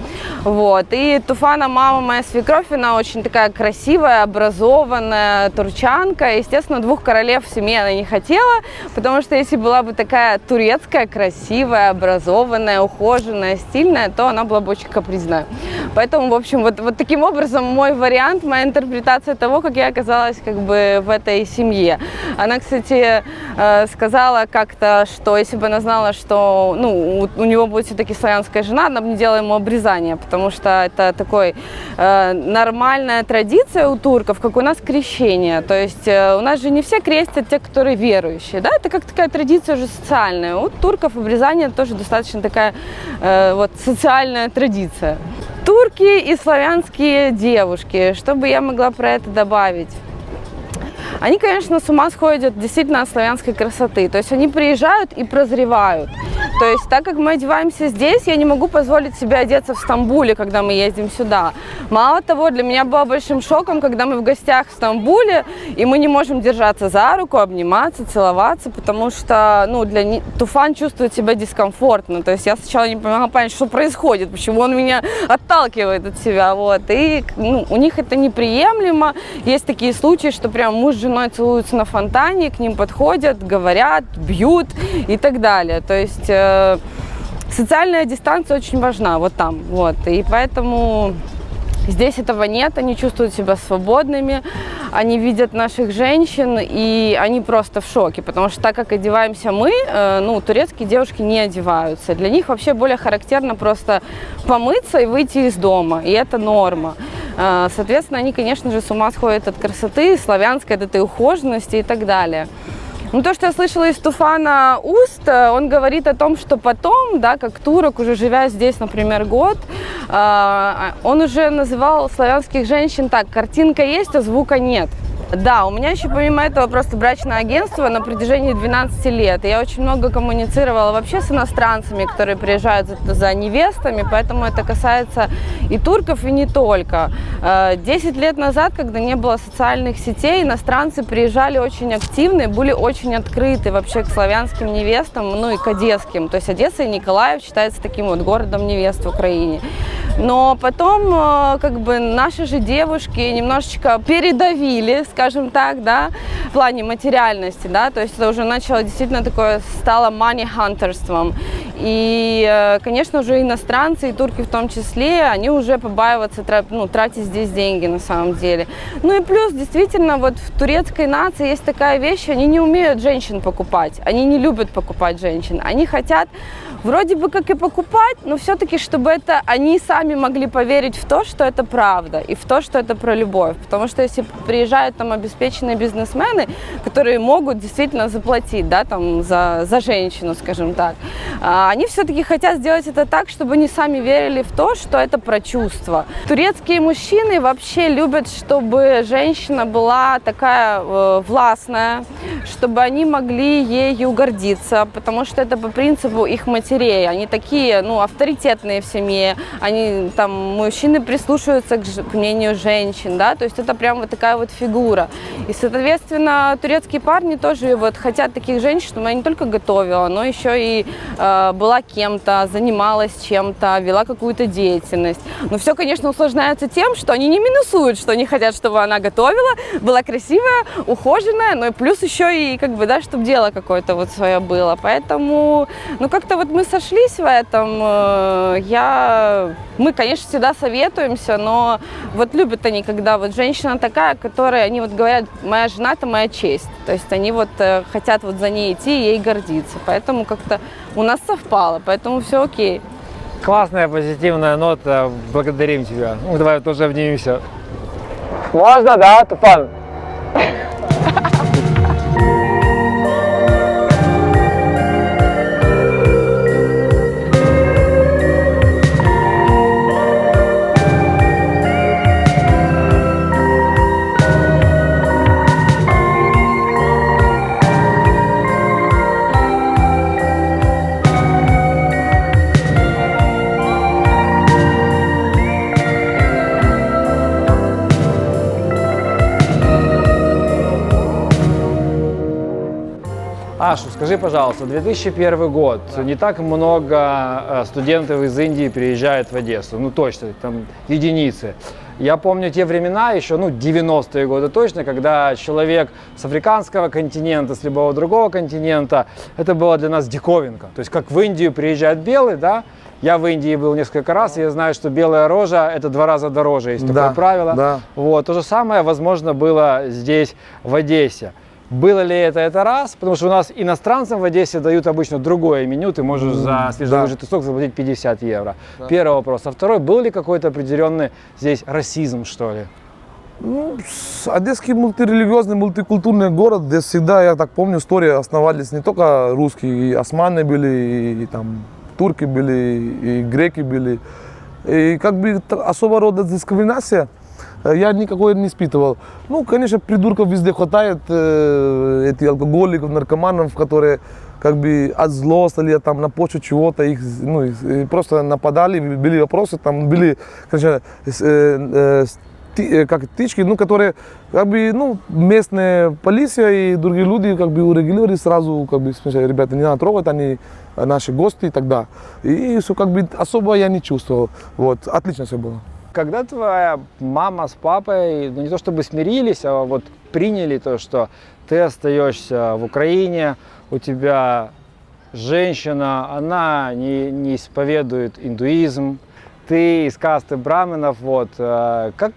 Вот. И Туфана, мама, моя свекровь, она очень такая красивая, образованная турчанка. Естественно, двух королев в семье она не хотела, потому что если была бы такая турецкая, красивая, образованная, ухоженная, стильная, то она была бы очень капризная. Поэтому, в общем, вот таким образом мой вариант, моя интерпретация того, как я оказалась как бы в этой семье. Она, кстати, сказала как-то, что если бы она знала, что у него будет все-таки славянская жена, она бы не делала ему обрезание, потому что это такой нормальная традиция у турков, как у нас крещение. То есть у нас же не все крестят те, которые верующие, да, это как такая традиция уже социальная. У турков обрезание тоже достаточно такая вот социальная традиция. Турки и славянские девушки, что бы я могла про это добавить? Они, конечно, с ума сходят действительно от славянской красоты. То есть они приезжают и прозревают. То есть так как мы одеваемся здесь, я не могу позволить себе одеться в Стамбуле, когда мы ездим сюда. Мало того, для меня было большим шоком, когда мы в гостях в Стамбуле, и мы не можем держаться за руку, обниматься, целоваться, потому что Туфан чувствует себя дискомфортно. То есть я сначала не могла понять, что происходит, почему он меня отталкивает от себя. Вот. И у них это неприемлемо. Есть такие случаи, что прям муж с женой целуются на фонтане, к ним подходят, говорят, бьют и так далее. То есть социальная дистанция очень важна вот там. Вот. И поэтому здесь этого нет, они чувствуют себя свободными, они видят наших женщин, и они просто в шоке, потому что так как одеваемся мы, турецкие девушки не одеваются. Для них вообще более характерно просто помыться и выйти из дома, и это норма. Соответственно, они, конечно же, с ума сходят от красоты, славянской, от этой ухоженности и так далее. То, что я слышала из Туфана уст, он говорит о том, что потом, да, как турок, уже живя здесь, например, год, он уже называл славянских женщин так: картинка есть, а звука нет. Да, у меня еще помимо этого просто брачное агентство на протяжении 12 лет. Я очень много коммуницировала вообще с иностранцами, которые приезжают за невестами, поэтому это касается и турков, и не только. 10 лет назад, когда не было социальных сетей, иностранцы приезжали очень активные, были очень открыты вообще к славянским невестам, и к одесским. То есть Одесса и Николаев считается таким вот городом невест в Украине. Но потом наши же девушки немножечко передавили, скажем так, да, в плане материальности, да, то есть это уже начало действительно такое, стало money-хантерством. И, конечно же, иностранцы, и турки в том числе, они уже побаиваются тратить здесь деньги на самом деле. И плюс, действительно, вот в турецкой нации есть такая вещь, они не умеют женщин покупать, они не любят покупать женщин, они хотят вроде бы как и покупать, но все-таки, чтобы это они сами могли поверить в то, что это правда, и в то, что это про любовь. Потому что если приезжают там обеспеченные бизнесмены, которые могут действительно заплатить, да, там, за женщину, скажем так, они все-таки хотят сделать это так, чтобы они сами верили в то, что это про чувства. Турецкие мужчины вообще любят, чтобы женщина была такая властная, чтобы они могли ею гордиться, потому что это по принципу их матерей. Они такие, авторитетные в семье, мужчины прислушиваются к мнению женщин, да, то есть это прям вот такая вот фигура. И, соответственно, турецкие парни тоже вот хотят таких женщин, чтобы она не только готовила, но еще и была кем-то, занималась чем-то, вела какую-то деятельность. Но все, конечно, усложняется тем, что они не минусуют, что они хотят, чтобы она готовила, была красивая, ухоженная, но и плюс еще и чтобы дело какое-то вот свое было. Поэтому, как-то вот мы сошлись в этом. Мы, конечно, всегда советуемся, но вот любят они, когда вот женщина такая, которая, они вот говорят, моя жена – это моя честь. То есть они вот хотят вот за ней идти и ей гордиться. Поэтому как-то у нас совпало, поэтому все окей. Классная позитивная нота, благодарим тебя. Давай тоже обнимемся. Можно, да, Туфан? Ашу, скажи, пожалуйста, 2001 год, не так много студентов из Индии приезжают в Одессу, точно, там единицы. Я помню те времена, еще 90-е годы точно, когда человек с африканского континента, с любого другого континента, это было для нас диковинка. То есть как в Индию приезжает белый, да, я в Индии был несколько раз, и я знаю, что белая рожа – это 2 раза дороже, есть такое правило. Да. Вот, то же самое, возможно, было здесь, в Одессе. Было ли это раз? Потому что у нас иностранцам в Одессе дают обычно другое меню, ты можешь за свежевыжатый сок заплатить 50 евро. Первый вопрос. А второй, был ли какой-то определенный здесь расизм, что ли? Ну, Одесский мультирелигиозный, мультикультурный город, где всегда, я так помню, истории основались не только русские, и османы были, и там турки были, и греки были. И как бы особого рода дискриминация я никакой не испытывал. Ну, конечно, придурков везде хватает, этих алкоголиков, наркоманов, которые как бы от злости или там на почву чего-то их, ну, их просто нападали, были вопросы, там были, конечно, как тычки, ну, которые, как бы, ну, местная полиция и другие люди, как бы, урегулировали сразу, как бы, ребята, не надо трогать, они наши гости и так далее. И все, как бы, особо я не чувствовал, вот, отлично все было. Когда твоя мама с папой, ну, не то чтобы смирились, а вот приняли то, что ты остаешься в Украине, у тебя женщина, она не исповедует индуизм, ты из касты браминов, вот, как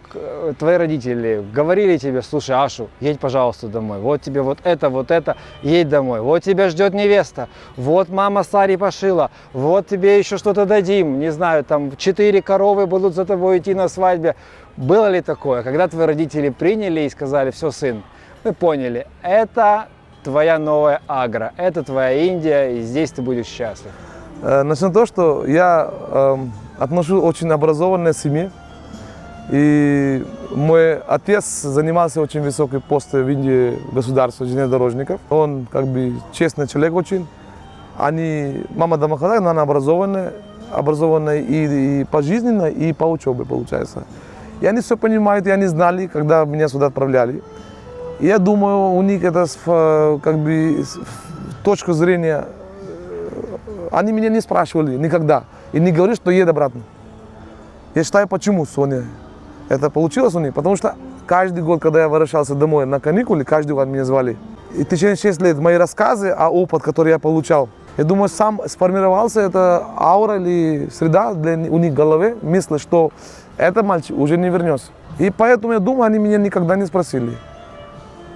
твои родители говорили тебе: слушай, Ашу, едь, пожалуйста, домой, вот тебе вот это, едь домой, вот тебя ждет невеста, вот мама сари пошила, вот тебе еще что-то дадим, не знаю, там 4 коровы будут за тобой идти на свадьбе. Было ли такое, когда твои родители приняли и сказали: все, сын, мы поняли, это твоя новая Агра, это твоя Индия, и здесь ты будешь счастлив? Начну с того, что я отношусь к очень образованной семье. И мой отец занимался очень высокий пост в Индии государства железнодорожников. Он как бы честный человек очень. Мама домохозяйка, но она образованная и пожизненно, и по учебе, получается. И они все понимают, и они знали, когда меня сюда отправляли. И я думаю, у них это как бы с точки зрения. Они меня не спрашивали никогда и не говорили, что еду обратно. Я считаю, почему, Соня, это получилось у них, потому что каждый год, когда я возвращался домой на каникулы, каждый год меня звали. И в течение 6 лет мои рассказы о опыте, который я получал, я думаю, сам сформировался эта аура или среда у них в голове, мысли, что этот мальчик уже не вернется. И поэтому я думаю, они меня никогда не спросили.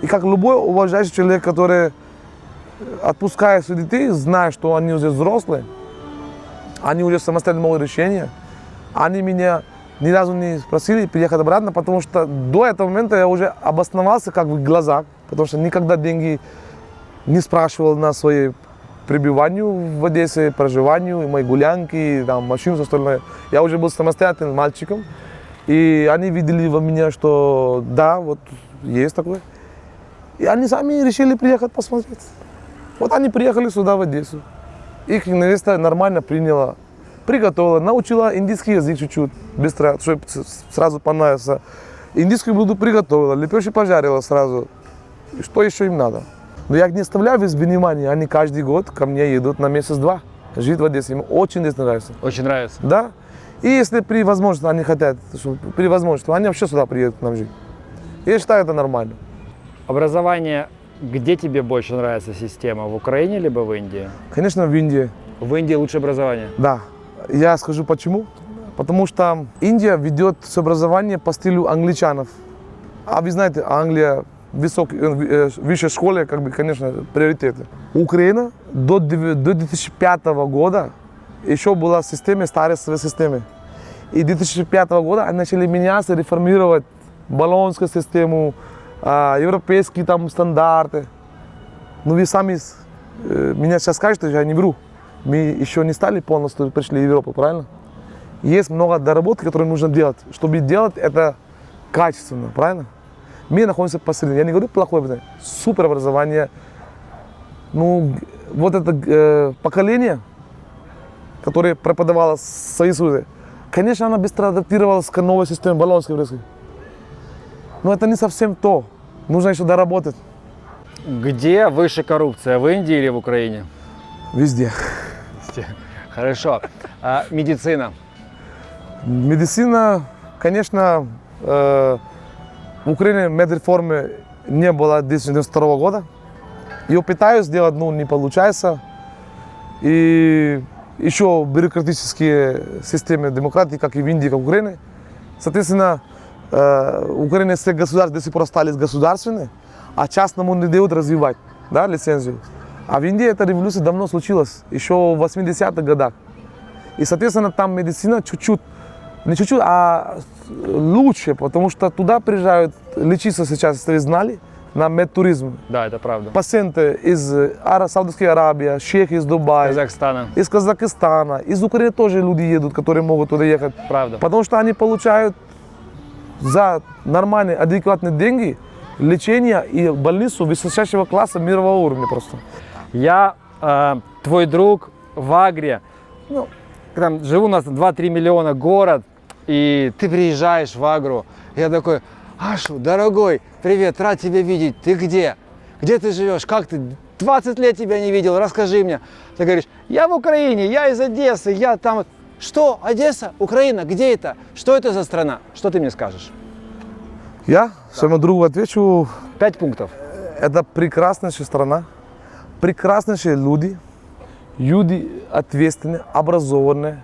И как любой уважающий человек, который отпуская своих детей, зная, что они уже взрослые, они уже самостоятельно могут решения, они меня ни разу не спросили приехать обратно, потому что до этого момента я уже обосновался как бы в глазах, потому что никогда деньги не спрашивал на свои пребыванию в Одессе, проживанию, и мои гулянки, там, машину, все остальное. Я уже был самостоятельным мальчиком, и они видели во меня, что да, вот есть такое. И они сами решили приехать посмотреть. Вот они приехали сюда, в Одессу. Их невеста нормально приняла, приготовила, научила индийский язык чуть-чуть, быстро, чтобы сразу понравился. Индийскую блюдо приготовила, лепешки пожарила сразу. И что еще им надо? Но я не оставляю без внимания, они каждый год ко мне едут на месяц-два жить в Одессе. Им очень здесь нравится. Очень нравится. Да. И если при возможности они хотят, при возможности, они вообще сюда приедут к нам жить. Я считаю, это нормально. Образование, где тебе больше нравится система, в Украине либо в Индии? Конечно, в Индии. В Индии лучше образование? Да. Я скажу почему. Потому что Индия ведет все образование по стилю англичанов. А вы знаете, Англия в высшей школе, как бы, конечно, приоритеты. Украина до 2005 года еще была в системе, старой системы. И 2005 года они начали меняться, реформировать болонскую систему, европейские там стандарты. Но вы сами меня сейчас скажете, я не вру. Мы еще не стали полностью, пришли в Европу, правильно? Есть много доработки, которые нужно делать. Чтобы делать это качественно, правильно? Мы находимся посередине. Я не говорю плохое, супер образование. Ну, вот это поколение, которое преподавало в Союзе, конечно, оно быстро адаптировалось к новой системе болонской. Но это не совсем то. Нужно еще доработать. Где выше коррупция, в Индии или в Украине? Везде. Хорошо. Медицина? Медицина, конечно, в Украине медреформы не было 2092 года. Ее пытаюсь сделать, но не получается. И еще бюрократические системы демократии, как и в Индии, как в Украине. Соответственно, в Украине все государства до сих пор остались государственные, а частному не дают развивать, да, лицензию. А в Индии эта революция давно случилась, еще в 80-х годах. И, соответственно, там медицина чуть-чуть, не чуть-чуть, а лучше, потому что туда приезжают лечиться сейчас, если вы знали, на медтуризм. Да, это правда. Пациенты из Саудовской Аравии, шейхи из Дубая, Казахстана. из Казахстана, из Украины тоже люди едут, которые могут туда ехать. Правда. Потому что они получают за нормальные, адекватные деньги лечение и больницу высочайшего класса мирового уровня просто. Я твой друг в Агре. Ну, там живу у нас 2-3 миллиона город, и ты приезжаешь в Агру. Я такой: Ашу, дорогой, привет, рад тебя видеть. Ты где? Где ты живешь? Как ты? 20 лет тебя не видел, расскажи мне. Ты говоришь: я в Украине, я из Одессы, я там. Что? Одесса? Украина? Где это? Что это за страна? Что ты мне скажешь? Я своему другу отвечу, 5 пунктов. это прекраснейшая страна, прекраснейшие люди, люди ответственные, образованные,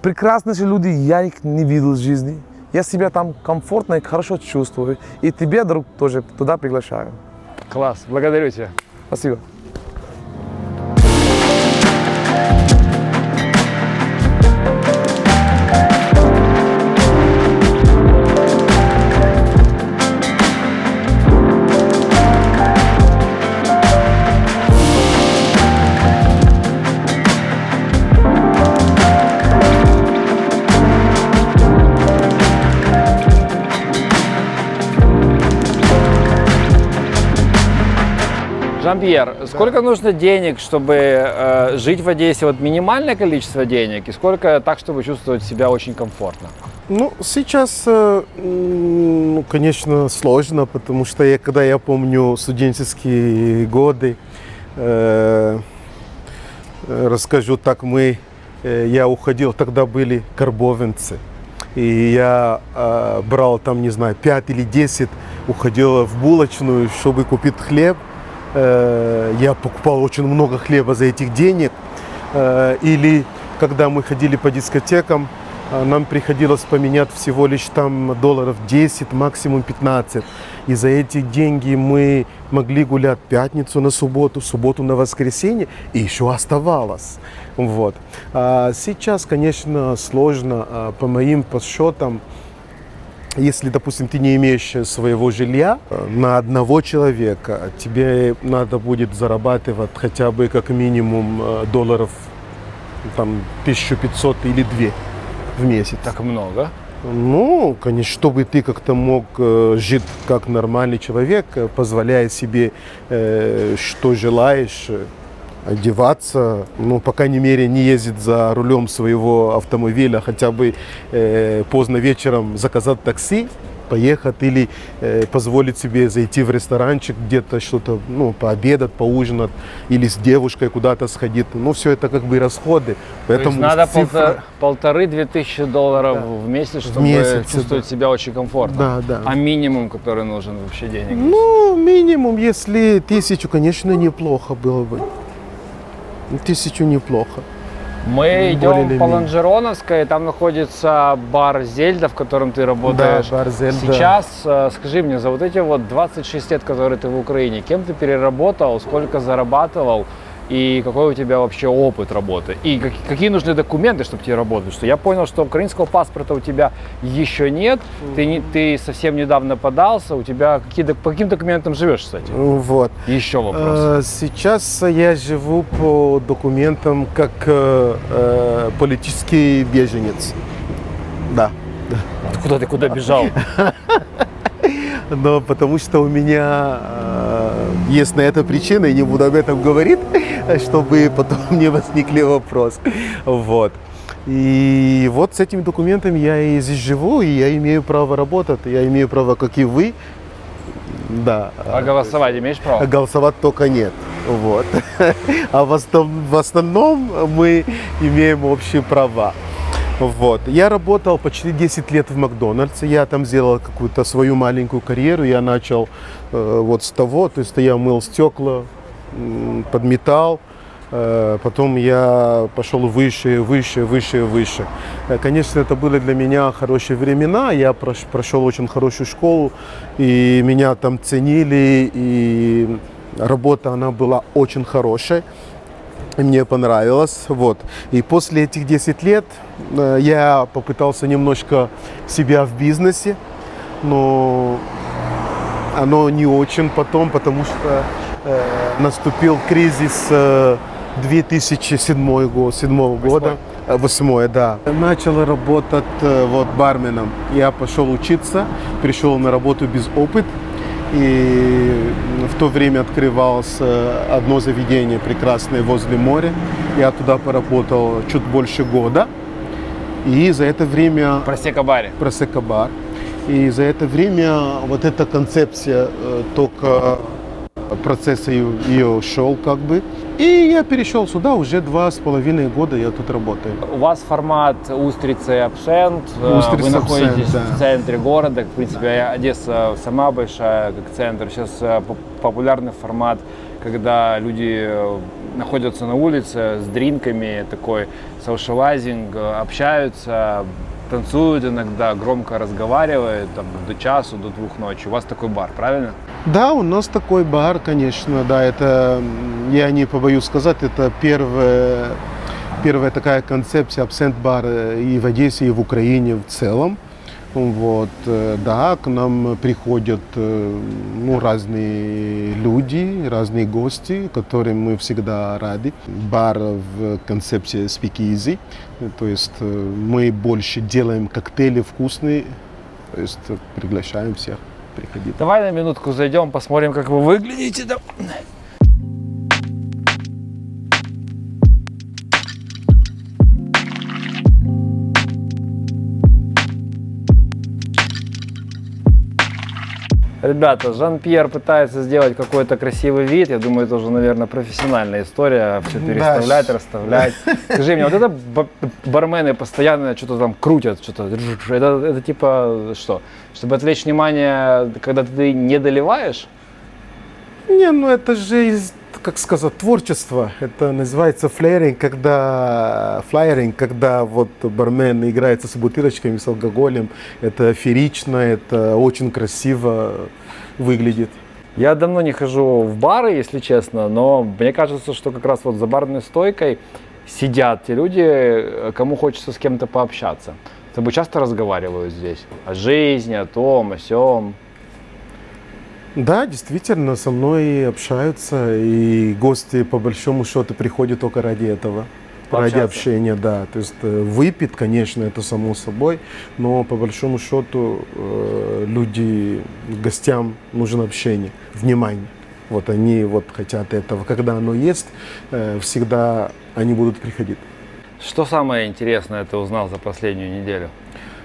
прекраснейшие люди, я их не видел в жизни. Я себя там комфортно и хорошо чувствую. И тебя, друг, тоже туда приглашаю. Класс, благодарю тебя. Спасибо. Жан-Пьер, сколько нужно денег, чтобы жить в Одессе? Вот минимальное количество денег, и сколько так, чтобы чувствовать себя очень комфортно? Ну, сейчас, ну, конечно, сложно, потому что когда я помню студенческие годы, расскажу так, я уходил, тогда были карбовенцы, и я брал там, не знаю, 5 или 10, уходил в булочную, чтобы купить хлеб. Я покупал очень много хлеба за этих денег. Или когда мы ходили по дискотекам, нам приходилось поменять всего лишь там долларов 10, максимум 15. И за эти деньги мы могли гулять пятницу на субботу, субботу на воскресенье, и еще оставалось. Вот. А сейчас, конечно, сложно. По моим подсчетам, если, допустим, ты не имеешь своего жилья, на одного человека тебе надо будет зарабатывать хотя бы как минимум долларов там, 1500 или 2 в месяц. Так много? Ну, конечно, чтобы ты как-то мог жить как нормальный человек, позволяя себе, что желаешь, одеваться, ну, по крайней мере, не ездить за рулем своего автомобиля, хотя бы поздно вечером заказать такси, поехать или позволить себе зайти в ресторанчик, где-то что-то, ну, пообедать, поужинать или с девушкой куда-то сходить. Ну, все это как бы расходы. Поэтому надо цифра... 1500-2000 долларов в месяц, чтобы чувствовать себя очень комфортно. Да, да. А минимум, который нужен вообще денег? Ну, минимум, если 1000, конечно, неплохо было бы. 1000 неплохо. Мы идем Более-менее. по Лонжероновской, там находится бар Зельда, в котором ты работаешь. Да, бар Зельда. Сейчас, скажи мне, за вот эти вот 26 лет, которые ты в Украине, кем ты переработал, сколько зарабатывал и какой у тебя вообще опыт работы? И какие нужны документы, чтобы тебе работать? Что я понял, что украинского паспорта у тебя еще нет, ты совсем недавно подался, у тебя по каким документам живешь, кстати? Вот. Еще вопрос. Сейчас я живу по документам как политический беженец. Да. Куда бежал? Но потому что у меня есть на это причина, и не буду об этом говорить, чтобы потом не возникли вопросы. Вот. И вот с этими документами я и здесь живу, и я имею право работать, я имею право, как и вы. Да. А голосовать имеешь право? Голосовать только нет. Вот. А в основном мы имеем общие права. Вот. Я работал почти 10 лет в Макдональдсе, я там сделал какую-то свою маленькую карьеру, я начал вот с того, то есть я мыл стекла, подметал, Потом я пошел выше, выше, выше, выше. Конечно, это были для меня хорошие времена. Я прошел очень хорошую школу, и меня там ценили, и работа, она была очень хорошей. Мне понравилось. Вот. И после этих 10 лет я попытался немножко себя в бизнесе, но оно не очень потом, потому что наступил кризис 2007 года. 8, да. Начал работать вот барменом. Я пошел учиться, пришел на работу без опыта. И в то время открывалось одно заведение прекрасное возле моря. Я туда поработал чуть больше года. И за это время... Просека-баре. Просека-бар. И за это время вот эта концепция только процесса ее шел как бы. И я перешел сюда, уже 2,5 года я тут работаю. У вас формат устрицы и абсент. Устрица, Вы находитесь абсент, да. в центре города. В принципе, Одесса сама большая, как центр. Сейчас популярный формат, когда люди находятся на улице с дринками, такой соушалайзинг, общаются, танцуют иногда, громко разговаривают, там, до часу, до 2 ночи. У вас такой бар, правильно? Да, у нас такой бар, конечно, да, это, я не побоюсь сказать, это первая такая концепция абсент-бара и в Одессе, и в Украине в целом. Вот, да, к нам приходят разные люди, разные гости, которым мы всегда рады. Бар в концепции speak easy, то есть мы больше делаем коктейли вкусные, то есть приглашаем всех приходить. Давай на минутку зайдем, посмотрим, как вы выглядите. Да. Ребята, Жан-Пьер пытается сделать какой-то красивый вид. Я думаю, это уже, наверное, профессиональная история. Все переставлять, расставлять. Скажи мне, вот это бармены постоянно что-то там крутят, что-то. Это типа что? Чтобы отвлечь внимание, когда ты не доливаешь? Не, ну это же, как сказать, творчество. Это называется флайеринг, когда вот бармен играется с бутылочками, с алкоголем. Это феерично, это очень красиво выглядит. Я давно не хожу в бары, если честно, но мне кажется, что как раз вот за барной стойкой сидят те люди, кому хочется с кем-то пообщаться. С тобой часто разговаривают здесь о жизни, о том, о сём. Да, действительно, со мной общаются, и гости по большому счету приходят только ради этого, ради общения, да. То есть выпить, конечно, это само собой, но по большому счету гостям нужно общение, внимание. Вот они вот хотят этого. Когда оно есть, всегда они будут приходить. Что самое интересное ты узнал за последнюю неделю?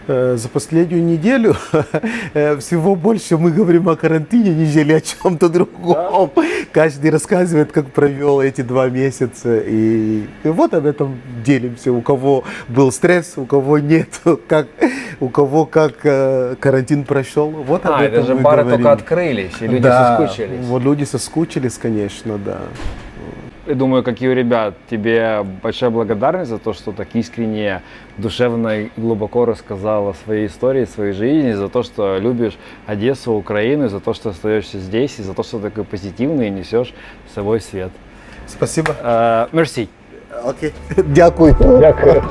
За последнюю неделю всего больше мы говорим о карантине, нежели о чем-то другом. Да? Каждый рассказывает, как провел эти 2 месяца. И вот об этом делимся. У кого был стресс, у кого нет, у кого как карантин прошел. Вот об этом это же мы бары говорим. только открылись, и люди соскучились. Вот люди соскучились, конечно, да. Я думаю, как и у ребят, тебе большая благодарность за то, что так искренне, душевно и глубоко рассказал о своей истории, своей жизни, за то, что любишь Одессу, Украину, за то, что остаешься здесь, и за то, что такой позитивный и несешь с собой свет. Спасибо. Мерси. Окей. Дякую. Дякую.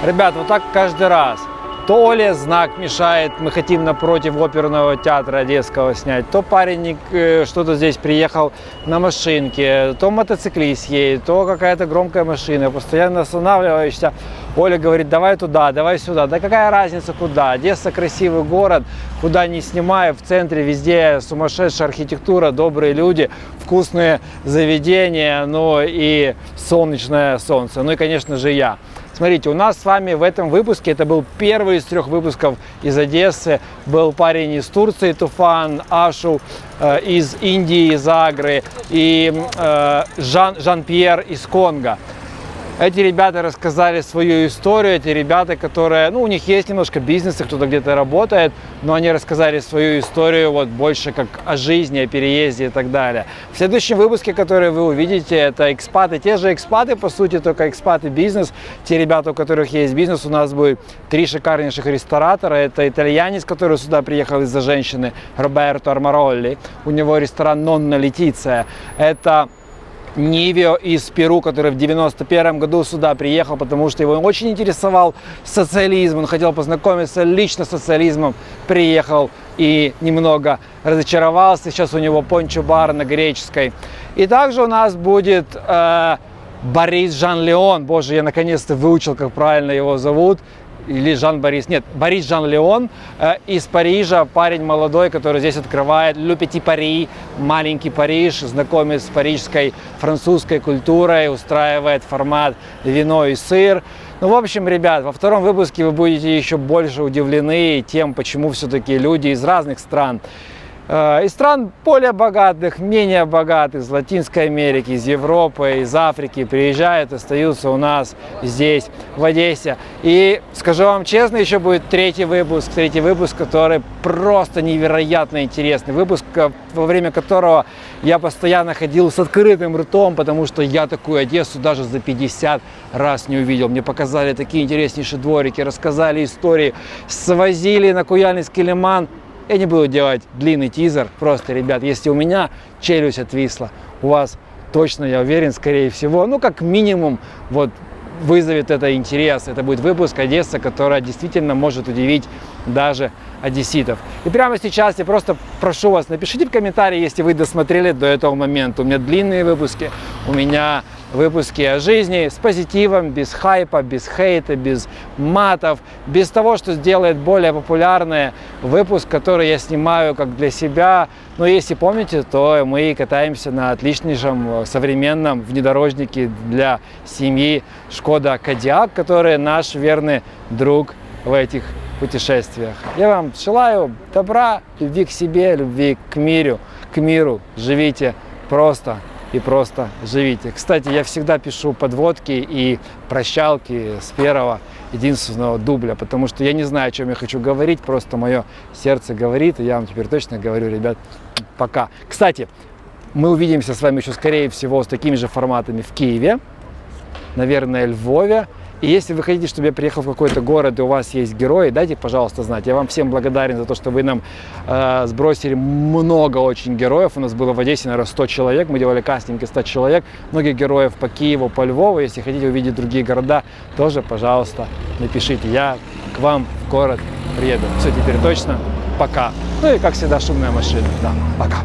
Ребят, вот так каждый раз. То Оле знак мешает, мы хотим напротив оперного театра Одесского снять, то парень что-то здесь приехал на машинке, то мотоциклист едет, то какая-то громкая машина, постоянно останавливаешься. Оля говорит, давай туда, давай сюда. Да какая разница куда? Одесса красивый город, куда ни снимай, в центре везде сумасшедшая архитектура, добрые люди, вкусные заведения, ну и солнечное солнце, ну и, конечно же, я. Смотрите, у нас с вами в этом выпуске, это был первый из 3 выпусков из Одессы, был парень из Турции, Туфан, Ашу из Индии, из Агры и Жан-Пьер из Конго. Эти ребята рассказали свою историю, эти ребята, которые, у них есть немножко бизнеса, кто-то где-то работает, но они рассказали свою историю вот больше как о жизни, о переезде и так далее. В следующем выпуске, который вы увидите, это экспаты, те же экспаты, по сути, только экспаты бизнес. Те ребята, у которых есть бизнес, у нас будет 3 шикарнейших ресторатора. Это итальянец, который сюда приехал из-за женщины, Роберто Армаролли. У него ресторан Нонна Летиция. Это Нивио из Перу, который в 91 году сюда приехал, потому что его очень интересовал социализм, он хотел познакомиться лично с социализмом, приехал и немного разочаровался. Сейчас у него пончо-бар на Греческой. И также у нас будет Борис Жан-Леон. Боже, я наконец-то выучил, как правильно его зовут. Или Жан-Борис, нет, Борис Жан-Леон из Парижа, парень молодой, который здесь открывает Le Petit Paris, маленький Париж, знакомит с парижской французской культурой, устраивает формат вино и сыр. В общем, ребят, во 2-м выпуске вы будете еще больше удивлены тем, почему все-таки люди из разных стран, из стран более богатых, менее богатых, из Латинской Америки, из Европы, из Африки приезжают, остаются у нас здесь, в Одессе. И скажу вам честно, еще будет 3-й выпуск, который просто невероятно интересный. Выпуск, во время которого я постоянно ходил с открытым ртом, потому что я такую Одессу даже за 50 раз не увидел. Мне показали такие интереснейшие дворики, рассказали истории, свозили на Куяльницкий лиман. Я не буду делать длинный тизер, просто, ребят, если у меня челюсть отвисла, у вас точно, я уверен, скорее всего, как минимум, вот, вызовет это интерес. Это будет выпуск Одесса, которая действительно может удивить даже одесситов. И прямо сейчас я просто прошу вас, напишите в комментарии, если вы досмотрели до этого момента. У меня длинные выпуски, у меня выпуски о жизни с позитивом, без хайпа, без хейта, без матов, без того, что сделает более популярный выпуск, который я снимаю как для себя. Но если помните, то мы катаемся на отличнейшем современном внедорожнике для семьи Шкода Кодиак, который наш верный друг в этих путешествиях. Я вам желаю добра, любви к себе, любви к миру. Живите просто и просто живите. Кстати, я всегда пишу подводки и прощалки с 1-го единственного дубля, потому что я не знаю, о чем я хочу говорить, просто мое сердце говорит, и я вам теперь точно говорю, ребят, пока. Кстати, мы увидимся с вами еще, скорее всего, с такими же форматами в Киеве, наверное, Львове. И если вы хотите, чтобы я приехал в какой-то город, и у вас есть герои, дайте, пожалуйста, знать. Я вам всем благодарен за то, что вы нам сбросили много очень героев. У нас было в Одессе, наверное, 100 человек. Мы делали кастинги 100 человек. Многих героев по Киеву, по Львову. Если хотите увидеть другие города, тоже, пожалуйста, напишите. Я к вам в город приеду. Все, теперь точно. Пока. Ну и, как всегда, шумная машина. Да, пока.